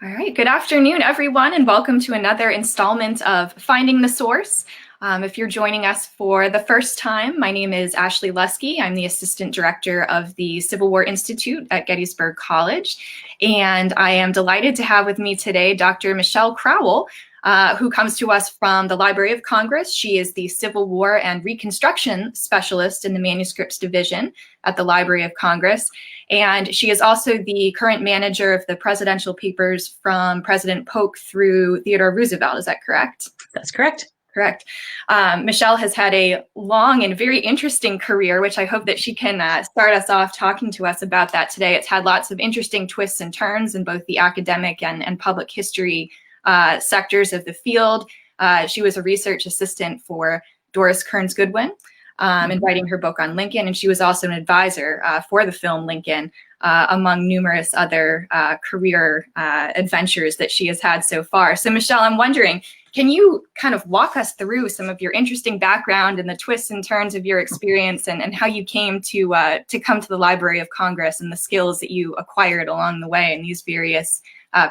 All right, good afternoon, everyone, and welcome to another installment of Finding the Source. If you're joining us for the first time, my name is Ashley Lusky. I'm the Assistant Director of the Civil War Institute at Gettysburg College, and I am delighted to have with me today Dr. Michelle Krowl, who comes to us from the Library of Congress. She is the Civil War and Reconstruction Specialist in the Manuscripts Division at the Library of Congress. And she is also the current manager of the presidential papers from President Polk through Theodore Roosevelt. Is that correct? That's correct. Correct. Michelle has had a long and very interesting career, which I hope that she can start us off talking to us about that today. It's had lots of interesting twists and turns in both the academic and public history sectors of the field. She was a research assistant for Doris Kearns Goodwin in writing her book on Lincoln, and she was also an advisor for the film Lincoln, among numerous other career adventures that she has had so far. So Michelle, I'm wondering, can you kind of walk us through some of your interesting background and the twists and turns of your experience and how you came to come to the Library of Congress and the skills that you acquired along the way in these various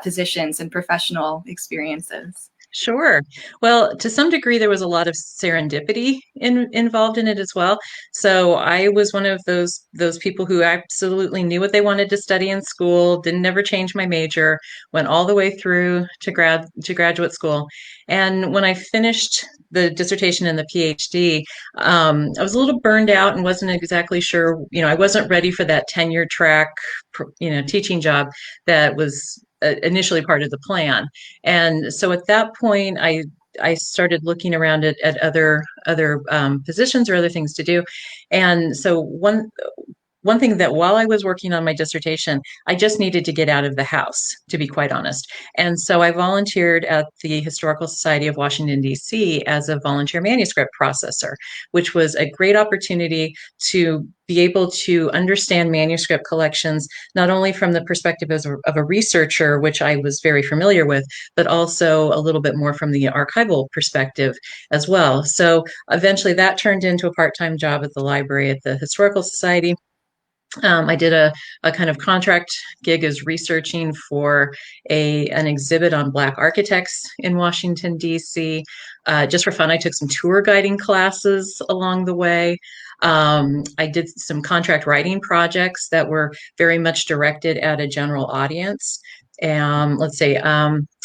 positions and professional experiences? Sure. Well, to some degree, there was a lot of serendipity involved in it as well. So I was one of those people who absolutely knew what they wanted to study in school, didn't ever change my major, went all the way through to graduate school. And when I finished the dissertation and the PhD, I was a little burned out and wasn't exactly sure, I wasn't ready for that tenure track, teaching job that was initially part of the plan. And so at that point, I started looking around at other positions or other things to do. And so one thing that while I was working on my dissertation, I just needed to get out of the house, to be quite honest. And so I volunteered at the Historical Society of Washington, D.C. as a volunteer manuscript processor, which was a great opportunity to be able to understand manuscript collections, not only from the perspective of a researcher, which I was very familiar with, but also a little bit more from the archival perspective as well. So eventually that turned into a part-time job at the library at the Historical Society. I did a kind of contract gig as researching for an exhibit on Black architects in Washington, D.C. Just for fun, I took some tour guiding classes along the way. I did some contract writing projects that were very much directed at a general audience.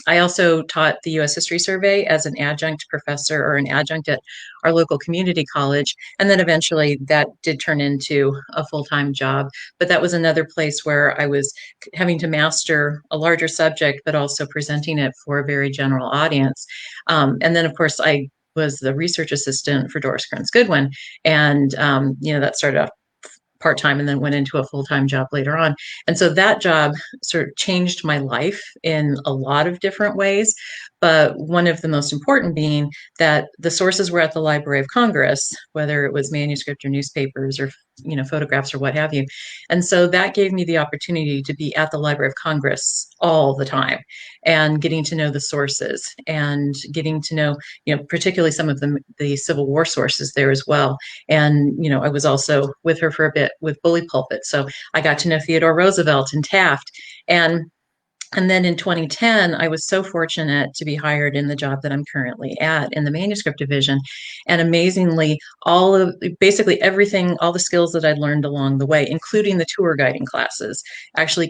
I also taught the U.S. History Survey as an adjunct professor or an adjunct at our local community college. And then eventually that did turn into a full-time job. But that was another place where I was having to master a larger subject, but also presenting it for a very general audience. And then, of course, I was the research assistant for Doris Kearns Goodwin. And, that started off part-time and then went into a full-time job later on. And so that job sort of changed my life in a lot of different ways. But one of the most important being that the sources were at the Library of Congress, whether it was manuscript or newspapers or photographs or what have you. And so that gave me the opportunity to be at the Library of Congress all the time and getting to know the sources and getting to know, particularly some of the Civil War sources there as well. And, I was also with her for a bit with Bully Pulpit. So I got to know Theodore Roosevelt and Taft. And then in 2010, I was so fortunate to be hired in the job that I'm currently at in the manuscript division. And amazingly, basically everything, all the skills that I'd learned along the way, including the tour guiding classes, actually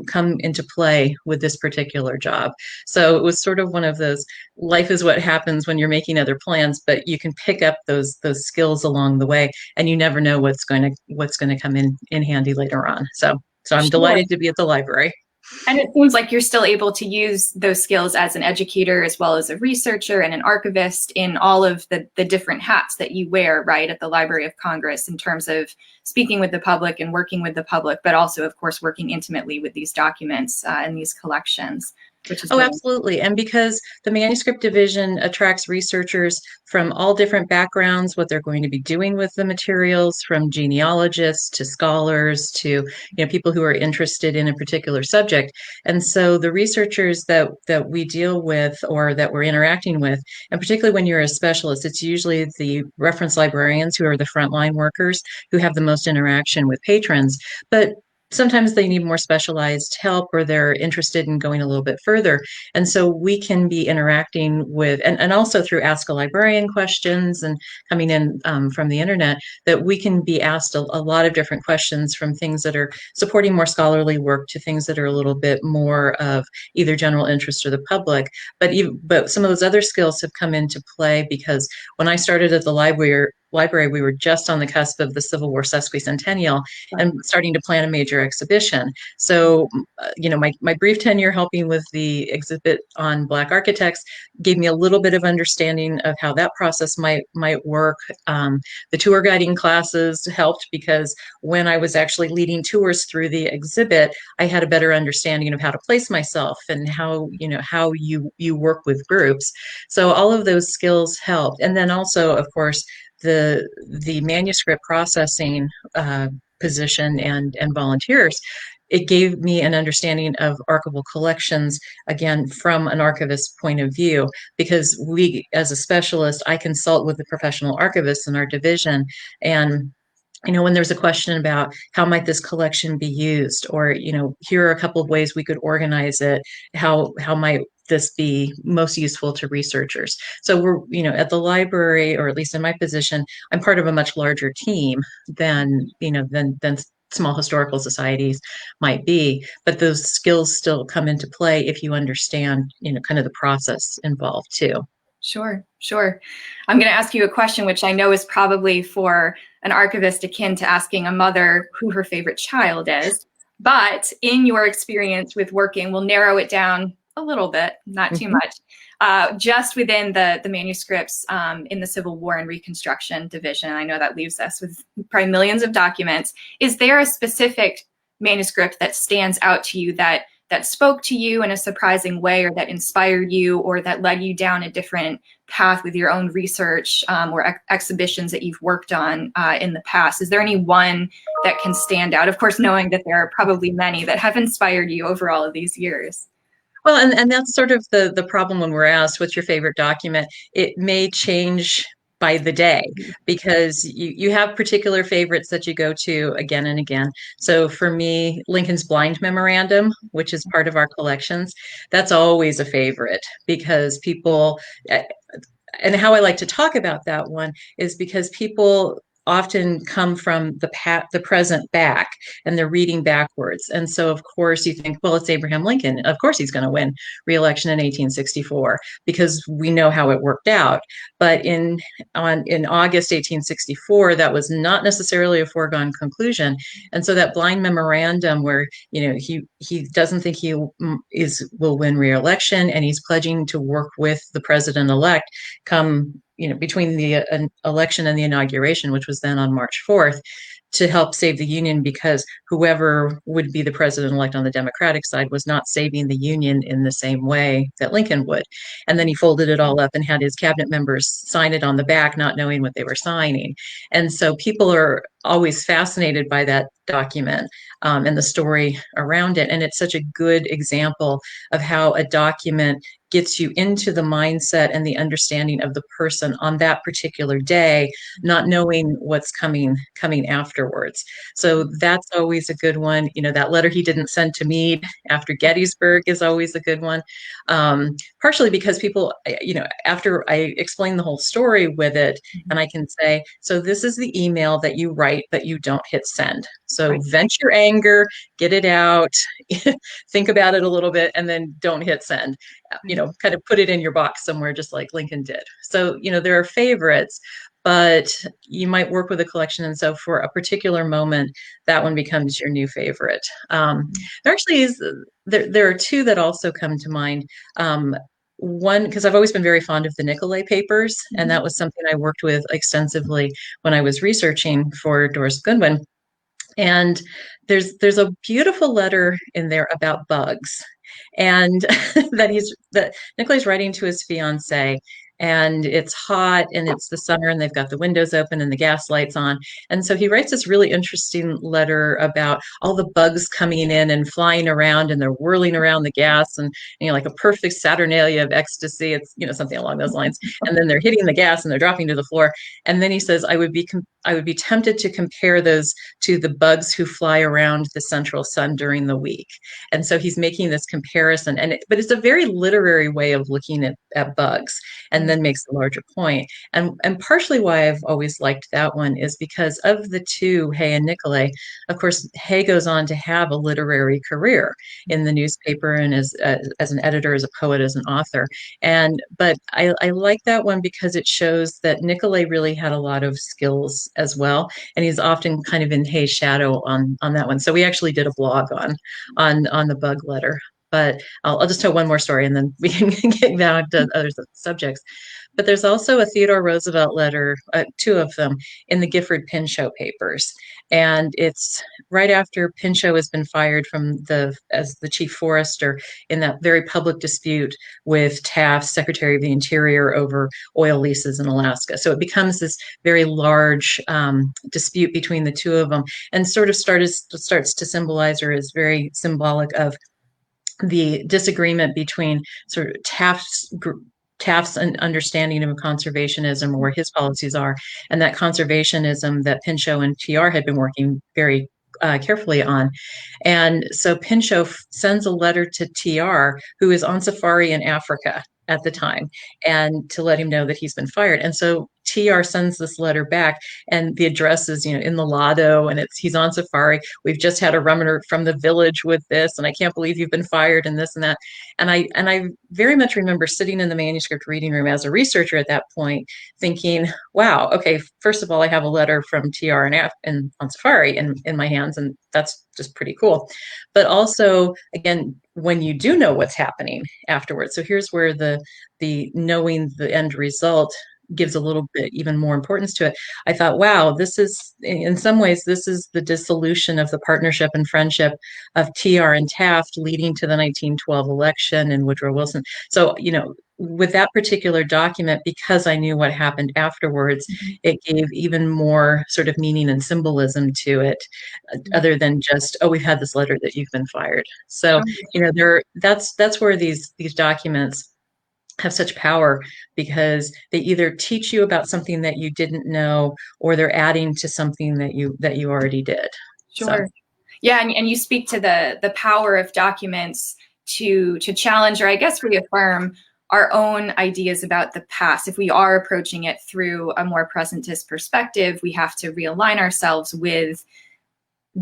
come into play with this particular job. So it was sort of one of those, life is what happens when you're making other plans, but you can pick up those skills along the way, and you never know what's going to come in handy later on. So I'm delighted to be at the library. And it seems like you're still able to use those skills as an educator as well as a researcher and an archivist in all of the different hats that you wear, right, at the Library of Congress in terms of speaking with the public and working with the public, but also, of course, working intimately with these documents and these collections. Absolutely. And because the manuscript division attracts researchers from all different backgrounds, what they're going to be doing with the materials, from genealogists to scholars to people who are interested in a particular subject. And so the researchers that we deal with or that we're interacting with, and particularly when you're a specialist, it's usually the reference librarians who are the frontline workers who have the most interaction with patrons. But sometimes they need more specialized help or they're interested in going a little bit further. And so we can be interacting with, and also through Ask a Librarian questions and coming in from the internet, that we can be asked a lot of different questions, from things that are supporting more scholarly work to things that are a little bit more of either general interest or the public. But some of those other skills have come into play because when I started at the library, we were just on the cusp of the Civil War sesquicentennial and starting to plan a major exhibition. So, my brief tenure helping with the exhibit on Black architects gave me a little bit of understanding of how that process might work. The tour guiding classes helped because when I was actually leading tours through the exhibit, I had a better understanding of how to place myself and how you work with groups. So all of those skills helped. And then also, of course, the manuscript processing position and volunteers, it gave me an understanding of archival collections, again, from an archivist point of view, because as a specialist, I consult with the professional archivists in our division. And when there's a question about how might this collection be used, or here are a couple of ways we could organize it, how might this be most useful to researchers. So we're at the library, or at least in my position, I'm part of a much larger team than small historical societies might be, but those skills still come into play if you understand kind of the process involved too. Sure. I'm going to ask you a question, which I know is probably for an archivist akin to asking a mother who her favorite child is. But in your experience with working, we'll narrow it down a little bit, not too much, just within the manuscripts in the Civil War and Reconstruction division. I know that leaves us with probably millions of documents. Is there a specific manuscript that stands out to you that spoke to you in a surprising way, or that inspired you, or that led you down a different path with your own research or exhibitions that you've worked on in the past? Is there any one that can stand out? Of course, knowing that there are probably many that have inspired you over all of these years. Well, and that's sort of the problem when we're asked, what's your favorite document? It may change by the day, because you have particular favorites that you go to again and again. So for me, Lincoln's Blind Memorandum, which is part of our collections, that's always a favorite, because people, and how I like to talk about that one is because people often come from the present back, and they're reading backwards. And so, of course, you think, well, it's Abraham Lincoln. Of course, he's going to win re-election in 1864 because we know how it worked out. But in August 1864, that was not necessarily a foregone conclusion. And so that blind memorandum, where he doesn't think he will win re-election, and he's pledging to work with the president-elect come between the election and the inauguration, which was then on March 4th, to help save the Union, because whoever would be the president-elect on the Democratic side was not saving the Union in the same way that Lincoln would. And then he folded it all up and had his cabinet members sign it on the back, not knowing what they were signing. And so people are always fascinated by that document and the story around it. And it's such a good example of how a document gets you into the mindset and the understanding of the person on that particular day, not knowing what's coming afterwards. So that's always a good one. That letter he didn't send to Meade after Gettysburg is always a good one. Partially because people, after I explain the whole story with it, and I can say, so this is the email that you write, but you don't hit send. So vent your anger, get it out, think about it a little bit, and then don't hit send. Kind of put it in your box somewhere, just like Lincoln did. So, there are favorites, but you might work with a collection. And so for a particular moment, that one becomes your new favorite. There actually is, there are two that also come to mind. One, because I've always been very fond of the Nicolay papers, and that was something I worked with extensively when I was researching for Doris Goodwin. And there's a beautiful letter in there about bugs, and that Nicolay's writing to his fiance, and it's hot and it's the summer and they've got the windows open and the gas lights on. And so he writes this really interesting letter about all the bugs coming in and flying around, and they're whirling around the gas, and like a perfect Saturnalia of ecstasy. It's something along those lines. And then they're hitting the gas and they're dropping to the floor. And then he says, I would be I would be tempted to compare those to the bugs who fly around the central sun during the week. And so he's making this comparison, but it's a very literary way of looking at bugs, and then makes a larger point. And partially why I've always liked that one is because of the two, Hay and Nicolay, of course, Hay goes on to have a literary career in the newspaper and as an editor, as a poet, as an author. But I like that one because it shows that Nicolay really had a lot of skills as well, and he's often kind of in Hay's shadow on that one. So we actually did a blog on the bug letter. But I'll just tell one more story, and then we can get down to other subjects. But there's also a Theodore Roosevelt letter, two of them, in the Gifford Pinchot papers. And it's right after Pinchot has been fired as the chief forester in that very public dispute with Taft, Secretary of the Interior, over oil leases in Alaska. So it becomes this very large dispute between the two of them, and sort of starts to symbolize, or is very symbolic of, the disagreement between sort of Taft's understanding of conservationism, or where his policies are, and that conservationism that Pinchot and TR had been working very carefully on. And so Pinchot sends a letter to TR, who is on safari in Africa at the time, and to let him know that he's been fired. And so TR sends this letter back, and the address is, in the Lado, and he's on safari. We've just had a runner from the village with this, and I can't believe you've been fired, and this and that. And I very much remember sitting in the manuscript reading room as a researcher at that point, thinking, wow, okay, first of all, I have a letter from TR and on safari in my hands, and that's just pretty cool. But also, again, when you do know what's happening afterwards. So here's where the knowing the end result gives a little bit even more importance to it. I thought, wow, this is, in some ways, this is the dissolution of the partnership and friendship of TR and Taft, leading to the 1912 election and Woodrow Wilson. So, with that particular document, because I knew what happened afterwards, it gave even more sort of meaning and symbolism to it, other than just, oh, we've had this letter that you've been fired. So, that's where these documents have such power, because they either teach you about something that you didn't know, or they're adding to something that you already did. Sure. So. Yeah, and you speak to the power of documents to challenge, or I guess reaffirm, our own ideas about the past. If we are approaching it through a more presentist perspective, we have to realign ourselves with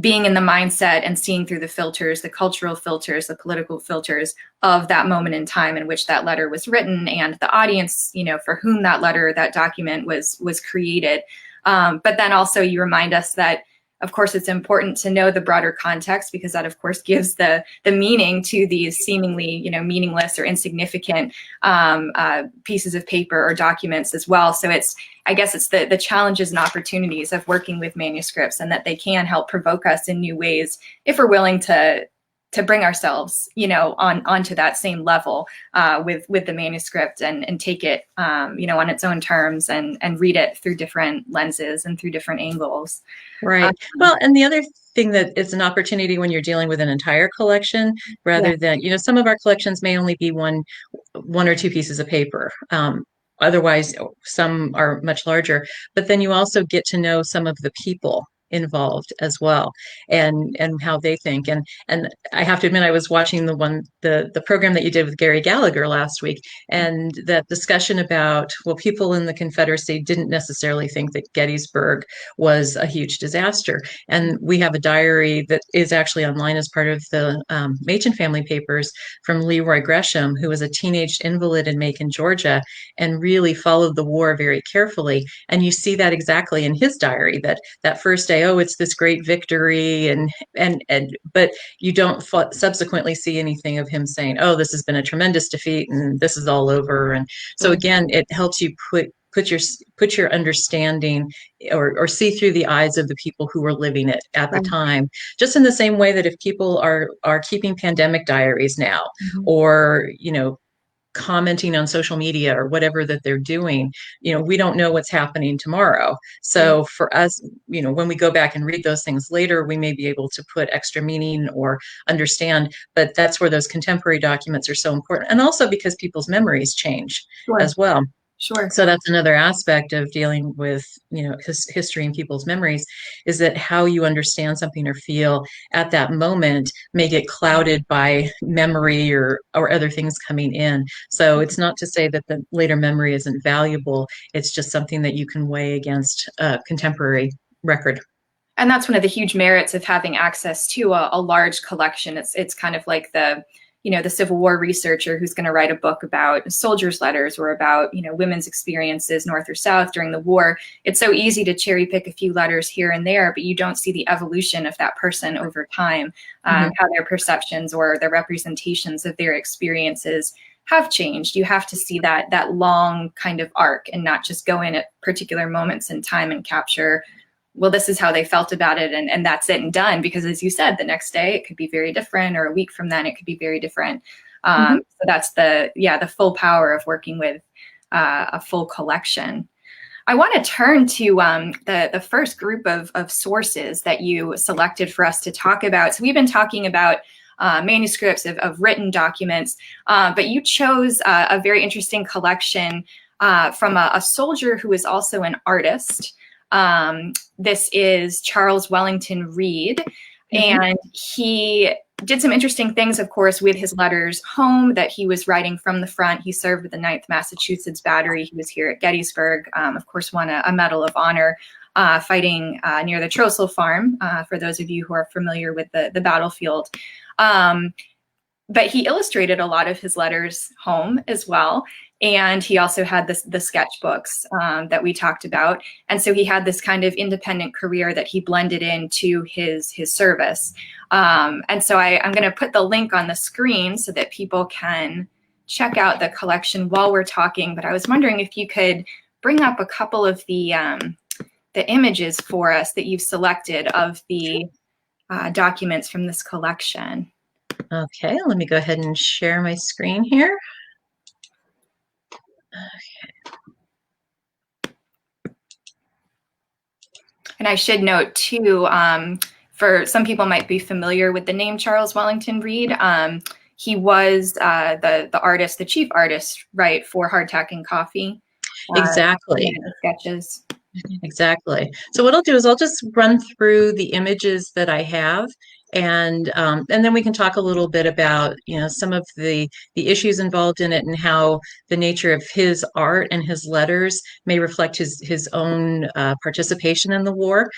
being in the mindset and seeing through the filters, the cultural filters, the political filters of that moment in time in which that letter was written, and the audience, for whom that letter, that document was created. But then also you remind us that, of course, it's important to know the broader context, because that, of course, gives the meaning to these seemingly, meaningless or insignificant pieces of paper or documents as well. So I guess it's the challenges and opportunities of working with manuscripts, and that they can help provoke us in new ways if we're willing to bring ourselves, onto that same level with the manuscript, and take it, on its own terms, and read it through different lenses and through different angles. Right. Well, and the other thing that is an opportunity when you're dealing with an entire collection, rather than, some of our collections may only be one or two pieces of paper. Otherwise, some are much larger. But then you also get to know some of the people involved as well, and how they think. And I have to admit, I was watching the program that you did with Gary Gallagher last week, and that discussion about, well, people in the Confederacy didn't necessarily think that Gettysburg was a huge disaster. And we have a diary that is actually online as part of the Machen family papers, from Leroy Gresham, who was a teenage invalid in Macon, Georgia, and really followed the war very carefully. And you see that exactly in his diary, that first day, oh, it's this great victory, but you don't subsequently see anything of him saying, oh, this has been a tremendous defeat and this is all over. And so again, it helps you put your understanding, or see through the eyes of the people who were living it at the time. Just in the same way that if people are keeping pandemic diaries now, or commenting on social media or whatever that they're doing, we don't know what's happening tomorrow. So for us, when we go back and read those things later, we may be able to put extra meaning or understand. But that's where those contemporary documents are so important. And also because people's memories change as well. Sure. So that's another aspect of dealing with, history and people's memories, is that how you understand something or feel at that moment may get clouded by memory or other things coming in. So it's not to say that the later memory isn't valuable. It's just something that you can weigh against a contemporary record. And that's one of the huge merits of having access to a large collection. It's kind of like the Civil War researcher who's going to write a book about soldiers' letters or about, women's experiences North or South during the war. It's so easy to cherry pick a few letters here and there, but you don't see the evolution of that person over time, how their perceptions or their representations of their experiences have changed. You have to see that long kind of arc and not just go in at particular moments in time and capture, well, this is how they felt about it, and that's it and done. Because as you said, the next day it could be very different, or a week from then it could be very different. So that's the full power of working with a full collection. I want to turn to the first group of sources that you selected for us to talk about. So we've been talking about manuscripts of written documents, but you chose a very interesting collection from a soldier who is also an artist. This is Charles Wellington Reed, and he did some interesting things, of course, with his letters home that he was writing from the front. He served with the 9th Massachusetts Battery. He was here at Gettysburg, of course, won a Medal of Honor fighting near the Trossel Farm, for those of you who are familiar with the battlefield. But he illustrated a lot of his letters home as well. And he also had the sketchbooks that we talked about. And so he had this kind of independent career that he blended into his service. And so I'm going to put the link on the screen so that people can check out the collection while we're talking. But I was wondering if you could bring up a couple of the images for us that you've selected of the documents from this collection. Okay, let me go ahead and share my screen here. And I should note too, for some people might be familiar with the name Charles Wellington Reed. He was the artist, the chief artist, right, for Hardtack and Coffee. Exactly. Sketches. Exactly. So what I'll do is I'll just run through the images that I have, and then we can talk a little bit about, some of the issues involved in it and how the nature of his art and his letters may reflect his own participation in the war,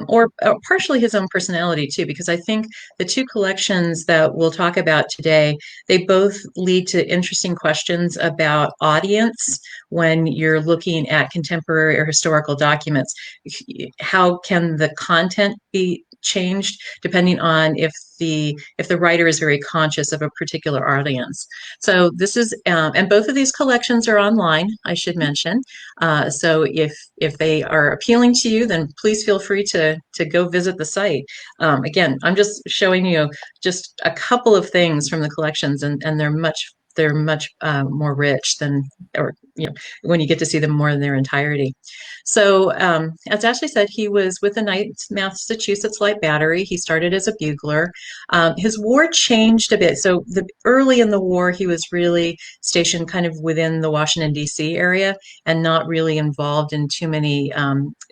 or partially his own personality too, because I think the two collections that we'll talk about today, they both lead to interesting questions about audience when you're looking at contemporary or historical documents. How can the content be changed depending on if the writer is very conscious of a particular audience? So this is, and both of these collections are online, I should mention. So if they are appealing to you, then please feel free to go visit the site. Again, I'm just showing you just a couple of things from the collections, and they're much more rich than, or when you get to see them more in their entirety. So as Ashley said, he was with the 9th Massachusetts Light Battery. He started as a bugler. His war changed a bit. So early in the war, he was really stationed kind of within the Washington, D.C. area and not really involved in too many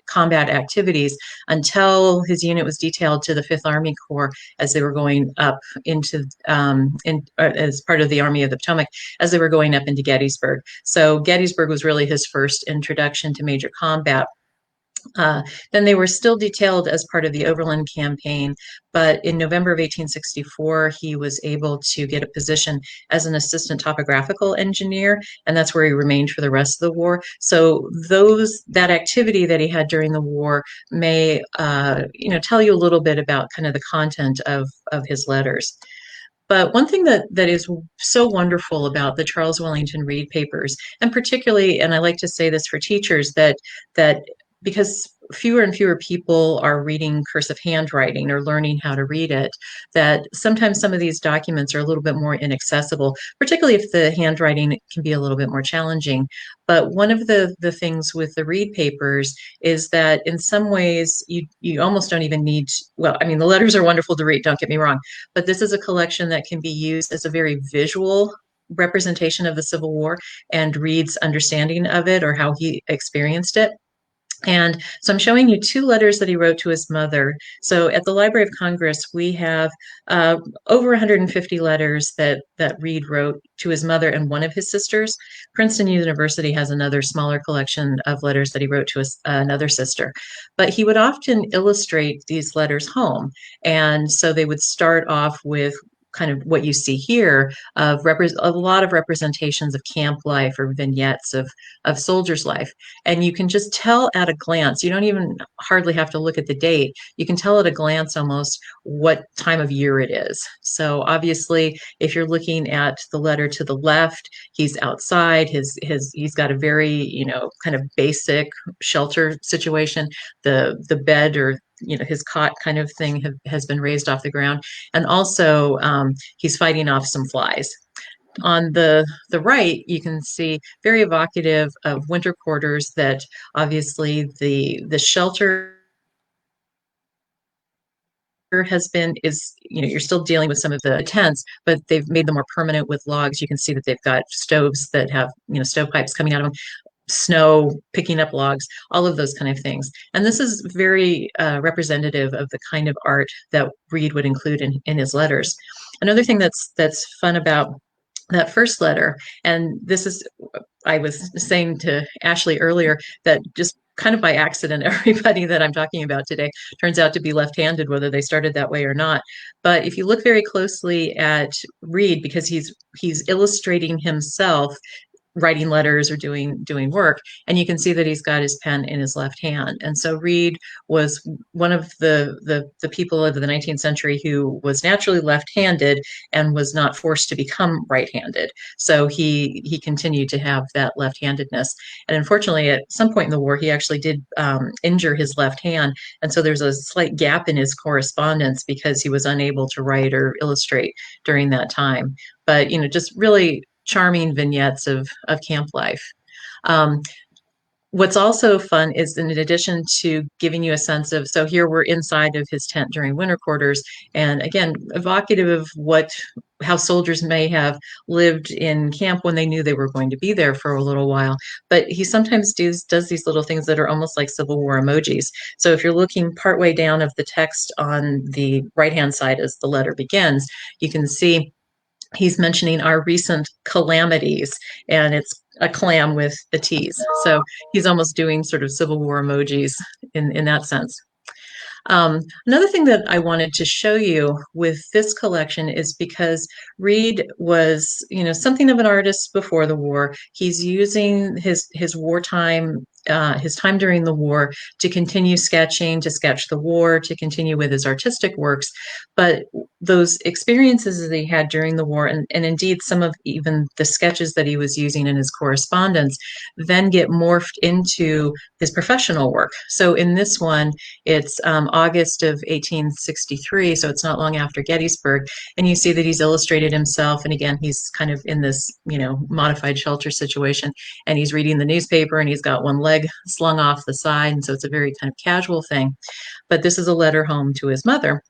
combat activities until his unit was detailed to the 5th Army Corps as they were going up into, as part of the Army of the Potomac, as they were going up into Gettysburg. So Gettysburg was really his first introduction to major combat. Then they were still detailed as part of the Overland Campaign, but in November of 1864, he was able to get a position as an assistant topographical engineer, and that's where he remained for the rest of the war. So that activity that he had during the war may, tell you a little bit about kind of the content of his letters. But one thing that is so wonderful about the Charles Wellington Reed papers, and particularly, and I like to say this for teachers, that because fewer and fewer people are reading cursive handwriting or learning how to read it, that sometimes some of these documents are a little bit more inaccessible, particularly if the handwriting can be a little bit more challenging. But one of the things with the Reed papers is that in some ways you almost don't even need, well, I mean, the letters are wonderful to read, don't get me wrong, but this is a collection that can be used as a very visual representation of the Civil War and Reed's understanding of it or how he experienced it. And so I'm showing you two letters that he wrote to his mother. So at the Library of Congress, we have over 150 letters that Reed wrote to his mother and one of his sisters. Princeton University has another smaller collection of letters that he wrote to another sister. But he would often illustrate these letters home. And so they would start off with kind of what you see here of a lot of representations of camp life or vignettes of soldiers' life. And you can just tell at a glance, you don't even hardly have to look at the date. You can tell at a glance almost what time of year it is. So obviously, if you're looking at the letter to the left, he's outside. He's got a very, kind of basic shelter situation. The bed or his cot kind of thing has been raised off the ground. And also he's fighting off some flies. On the right, you can see very evocative of winter quarters that obviously the shelter you're still dealing with some of the tents, but they've made them more permanent with logs. You can see that they've got stoves that have, stovepipes coming out of them, snow, picking up logs, all of those kind of things. And this is very representative of the kind of art that Reed would include in his letters. Another thing that's fun about that first letter, and this is, I was saying to Ashley earlier, that just kind of by accident, everybody that I'm talking about today turns out to be left-handed, whether they started that way or not. But if you look very closely at Reed, because he's illustrating himself writing letters or doing work, and you can see that he's got his pen in his left hand. And so Reed was one of the people of the 19th century who was naturally left-handed and was not forced to become right-handed. So he continued to have that left-handedness. And unfortunately, at some point in the war, he actually did injure his left hand, and so there's a slight gap in his correspondence because he was unable to write or illustrate during that time. But just really charming vignettes of camp life. What's also fun is, in addition to giving you a sense of, so here we're inside of his tent during winter quarters, and again, evocative of how soldiers may have lived in camp when they knew they were going to be there for a little while. But he sometimes does these little things that are almost like Civil War emojis. So if you're looking partway down of the text on the right-hand side as the letter begins, you can see he's mentioning our recent calamities, and it's a clam with the T's. So he's almost doing sort of Civil War emojis in that sense. Another thing that I wanted to show you with this collection is because Reed was, something of an artist before the war. He's using his wartime, his time during the war to continue sketching, to sketch the war, to continue with his artistic works. But those experiences that he had during the war, and indeed some of even the sketches that he was using in his correspondence, then get morphed into his professional work. So in this one, it's August of 1863, so it's not long after Gettysburg, and you see that he's illustrated himself, and again, he's kind of in this, modified shelter situation, and he's reading the newspaper, and he's got one leg slung off the side, and so it's a very kind of casual thing. But this is a letter home to his mother.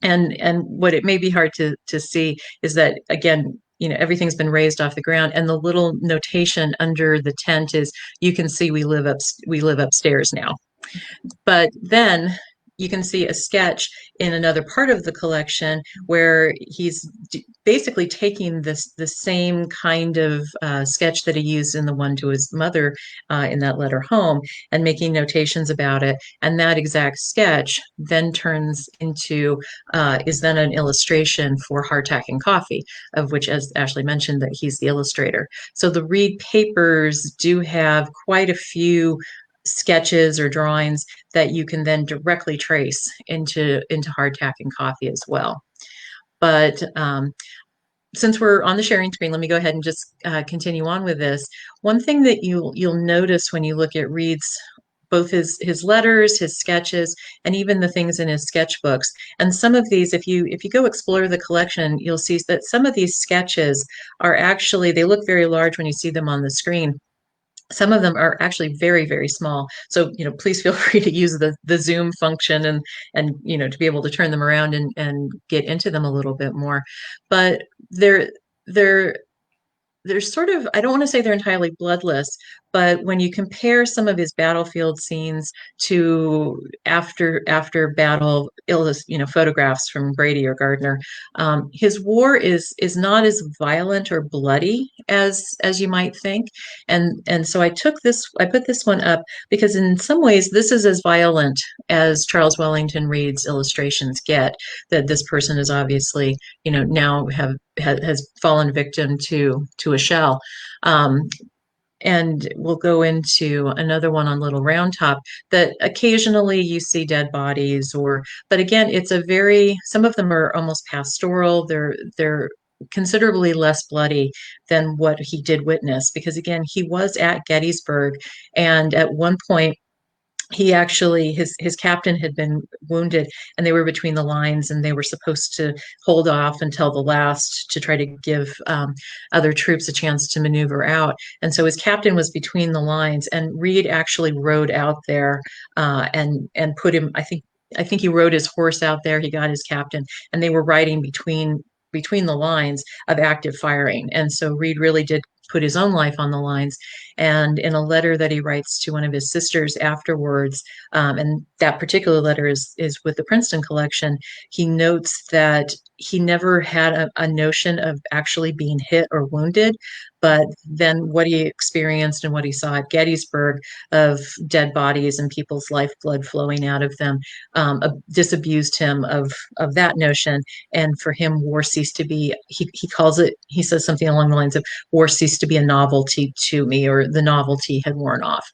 And what it may be hard to see is that, again, everything's been raised off the ground, and the little notation under the tent is, you can see we live upstairs now. But then you can see a sketch in another part of the collection where he's basically taking the same kind of sketch that he used in the one to his mother in that letter home, and making notations about it. And that exact sketch then turns into, is then an illustration for Hardtack and Coffee, of which, as Ashley mentioned, that he's the illustrator. So the Reed papers do have quite a few sketches or drawings that you can then directly trace into Hardtack and Coffee as well. But since we're on the sharing screen, let me go ahead and just continue on with this. One thing that you'll notice when you look at Reed's, both his letters, his sketches, and even the things in his sketchbooks. And some of these, if you go explore the collection, you'll see that some of these sketches are actually, they look very large when you see them on the screen. Some of them are actually very, very small. So, please feel free to use the zoom function and to be able to turn them around and get into them a little bit more. But they're they're sort of, I don't want to say they're entirely bloodless, but when you compare some of his battlefield scenes to after battle photographs from Brady or Gardner, his war is not as violent or bloody as you might think. And so I put this one up because in some ways this is as violent as Charles Wellington Reed's illustrations get, that this person is obviously, now has fallen victim to a shell. Um, and we'll go into another one on Little Round Top that occasionally you see dead bodies, but again, some of them are almost pastoral. They're considerably less bloody than what he did witness, because again, he was at Gettysburg, and at one point he actually his captain had been wounded, and they were between the lines, and they were supposed to hold off until the last to try to give other troops a chance to maneuver out. And so his captain was between the lines, and Reed actually rode out there and put him, I think he rode his horse out there. He got his captain, and they were riding between the lines of active firing. And so Reed really did put his own life on the lines. And in a letter that he writes to one of his sisters afterwards, and that particular letter is with the Princeton collection, he notes that he never had a notion of actually being hit or wounded, but then what he experienced and what he saw at Gettysburg of dead bodies and people's lifeblood flowing out of them disabused him of that notion. And for him, war ceased to be, he calls it, he says something along the lines of, war ceased to be a novelty to me, or the novelty had worn off.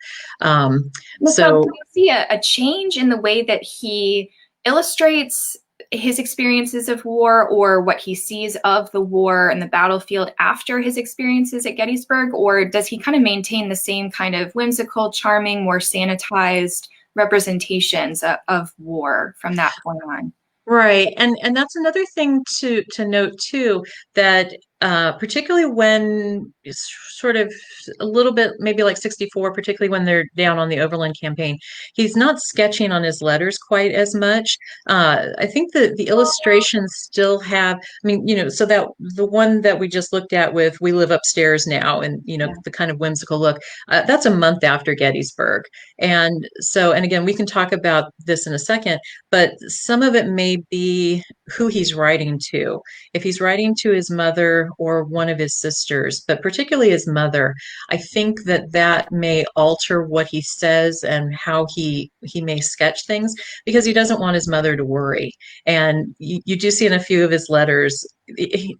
So do you see a change in the way that he illustrates his experiences of war, or what he sees of the war and the battlefield after his experiences at Gettysburg? Or does he kind of maintain the same kind of whimsical, charming, more sanitized representations of war from that point on? Right. And that's another thing to note too, that particularly when it's sort of a little bit, maybe like 64, particularly when they're down on the Overland campaign, he's not sketching on his letters quite as much. I think the illustrations still have, I mean, so that the one that we just looked at with "We Live Upstairs Now," and, the kind of whimsical look, that's a month after Gettysburg. And so, and again, we can talk about this in a second, but some of it may be who he's writing to. If he's writing to his mother or one of his sisters, but particularly his mother, I think that may alter what he says and how he may sketch things, because he doesn't want his mother to worry. And you do see in a few of his letters,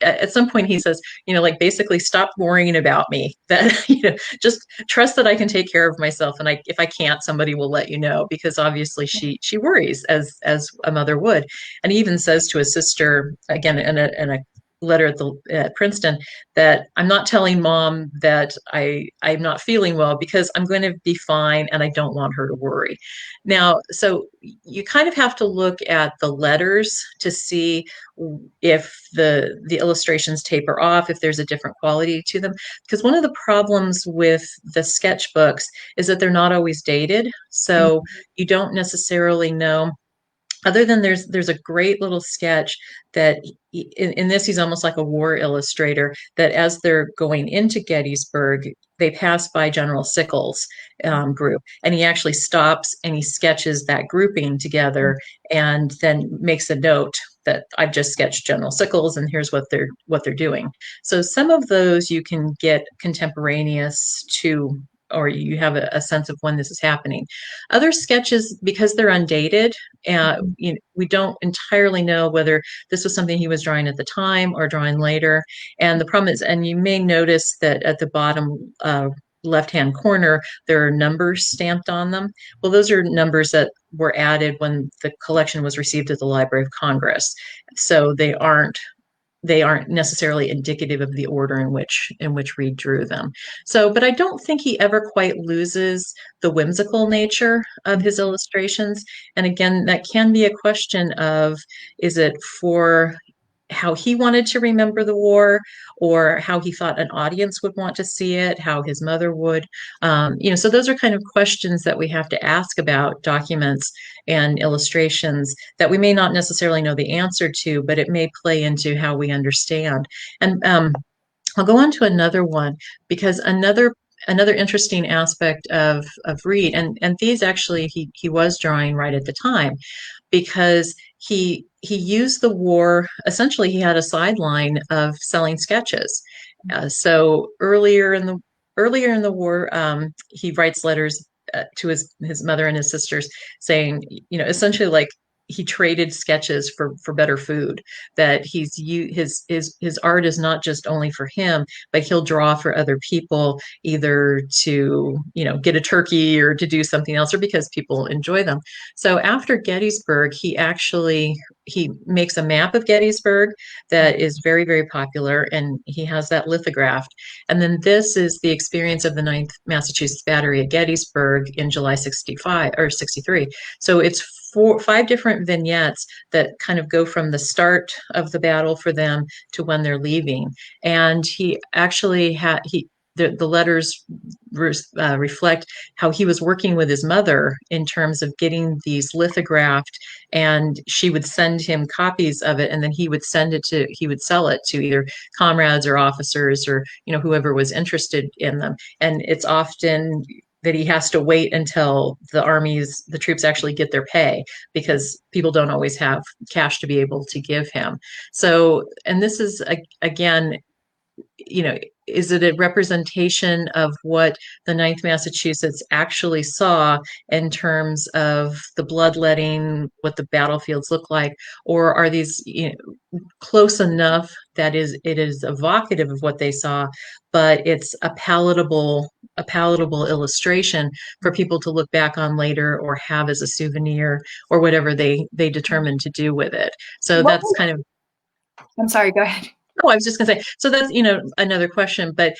at some point he says, like, basically, stop worrying about me, that, just trust that I can take care of myself, and if I can't, somebody will let you know, because obviously she worries as a mother would. And he even says to his sister, again in a letter at Princeton, that I'm not telling mom that I'm not feeling well, because I'm going to be fine and I don't want her to worry. Now, so you kind of have to look at the letters to see if the illustrations taper off, if there's a different quality to them. Because one of the problems with the sketchbooks is that they're not always dated. So you don't necessarily know, other than there's a great little sketch that in this, he's almost like a war illustrator, that as they're going into Gettysburg, they pass by General Sickles' group, and he actually stops and he sketches that grouping together, and then makes a note that I've just sketched General Sickles, and here's what they're doing. So some of those you can get contemporaneous to, or you have a sense of when this is happening. Other sketches, because they're undated, we don't entirely know whether this was something he was drawing at the time or drawing later. And the problem is, and you may notice that at the bottom left-hand corner, there are numbers stamped on them. Well, those are numbers that were added when the collection was received at the Library of Congress. So they aren't necessarily indicative of the order in which Reed drew them. So, but I don't think he ever quite loses the whimsical nature of his illustrations. And again, that can be a question of, is it for how he wanted to remember the war, or how he thought an audience would want to see it, how his mother would. So those are kind of questions that we have to ask about documents and illustrations that we may not necessarily know the answer to, but it may play into how we understand. And I'll go on to another one because another interesting aspect of Reed, and these actually he was drawing right at the time, because he used the war, essentially he had a sideline of selling sketches. So earlier in the war, he writes letters to his mother and his sisters saying, essentially like he traded sketches for better food. That his art is not just only for him, but he'll draw for other people, either to get a turkey or to do something else, or because people enjoy them. So after Gettysburg, he makes a map of Gettysburg that is very, very popular, and he has that lithographed. And then this is the experience of the Ninth Massachusetts Battery at Gettysburg in July 65 or 63. So it's five different vignettes that kind of go from the start of the battle for them to when they're leaving. And he actually had the letters reflect how he was working with his mother in terms of getting these lithographed, and she would send him copies of it, and then he would sell it to either comrades or officers or whoever was interested in them. And it's often that he has to wait until the troops actually get their pay, because people don't always have cash to be able to give him. So, and this is again, is it a representation of what the Ninth Massachusetts actually saw in terms of the bloodletting, what the battlefields look like, or are these close enough that it is evocative of what they saw, but it's a palatable illustration for people to look back on later or have as a souvenir or whatever they determine to do with it. So What that's kind of. I'm sorry, go ahead. Oh, I was just going to say, so that's, another question, but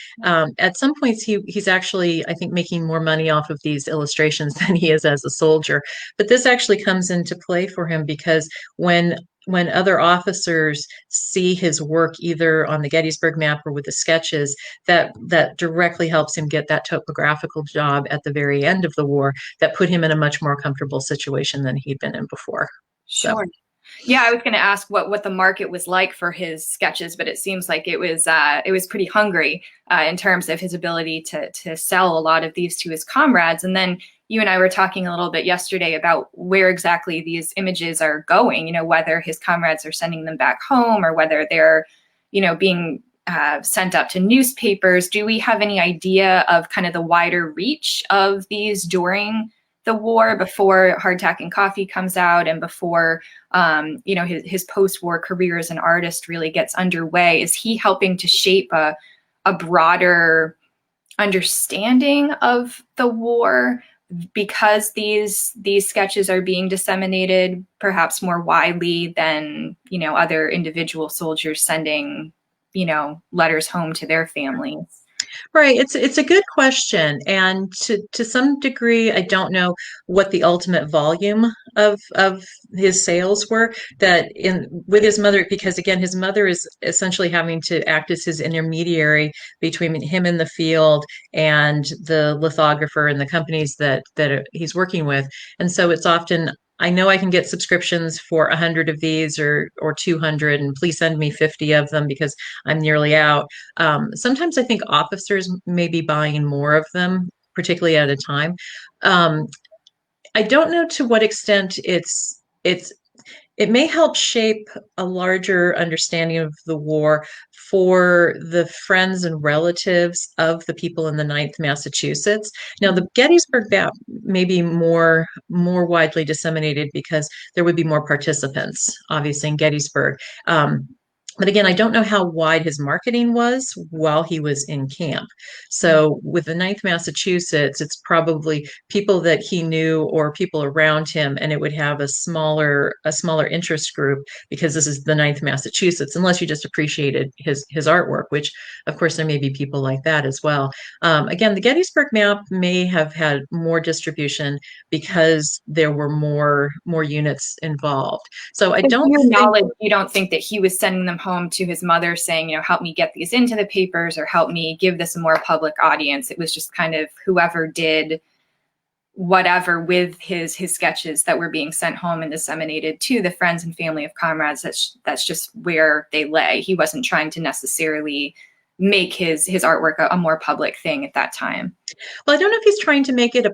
at some points he's actually, I think, making more money off of these illustrations than he is as a soldier. But this actually comes into play for him because when other officers see his work either on the Gettysburg map or with the sketches, that directly helps him get that topographical job at the very end of the war that put him in a much more comfortable situation than he'd been in before. So. Sure. Yeah, I was going to ask what the market was like for his sketches, but it seems like it was pretty hungry in terms of his ability to sell a lot of these to his comrades. And then you and I were talking a little bit yesterday about where exactly these images are going. Whether his comrades are sending them back home or whether they're being sent up to newspapers. Do we have any idea of kind of the wider reach of these during the war, before Hardtack and Coffee comes out and before his post-war career as an artist really gets underway? Is he helping to shape a broader understanding of the war because these sketches are being disseminated perhaps more widely than other individual soldiers sending letters home to their families? Right. It's a good question. And to some degree, I don't know what the ultimate volume of his sales were that in with his mother, because again, his mother is essentially having to act as his intermediary between him in the field and the lithographer and the companies that he's working with. And so it's often, I know I can get subscriptions for 100 of these or 200, and please send me 50 of them because I'm nearly out. Sometimes I think officers may be buying more of them, particularly at a time. I don't know to what extent it may help shape a larger understanding of the war for the friends and relatives of the people in the Ninth Massachusetts. Now, the Gettysburg map may be more widely disseminated because there would be more participants, obviously, in Gettysburg. But again, I don't know how wide his marketing was while he was in camp. So with the Ninth Massachusetts, it's probably people that he knew or people around him, and it would have a smaller interest group because this is the Ninth Massachusetts, unless you just appreciated his artwork, which of course there may be people like that as well. Again, the Gettysburg map may have had more distribution because there were more units involved. So I don't your think. knowledge, you don't think that he was sending them home to his mother saying, help me get these into the papers or help me give this a more public audience? It was just kind of whoever did whatever with his sketches that were being sent home and disseminated to the friends and family of comrades. That's just where they lay. He wasn't trying to necessarily make his artwork a more public thing at that time. Well, I don't know if he's trying to make it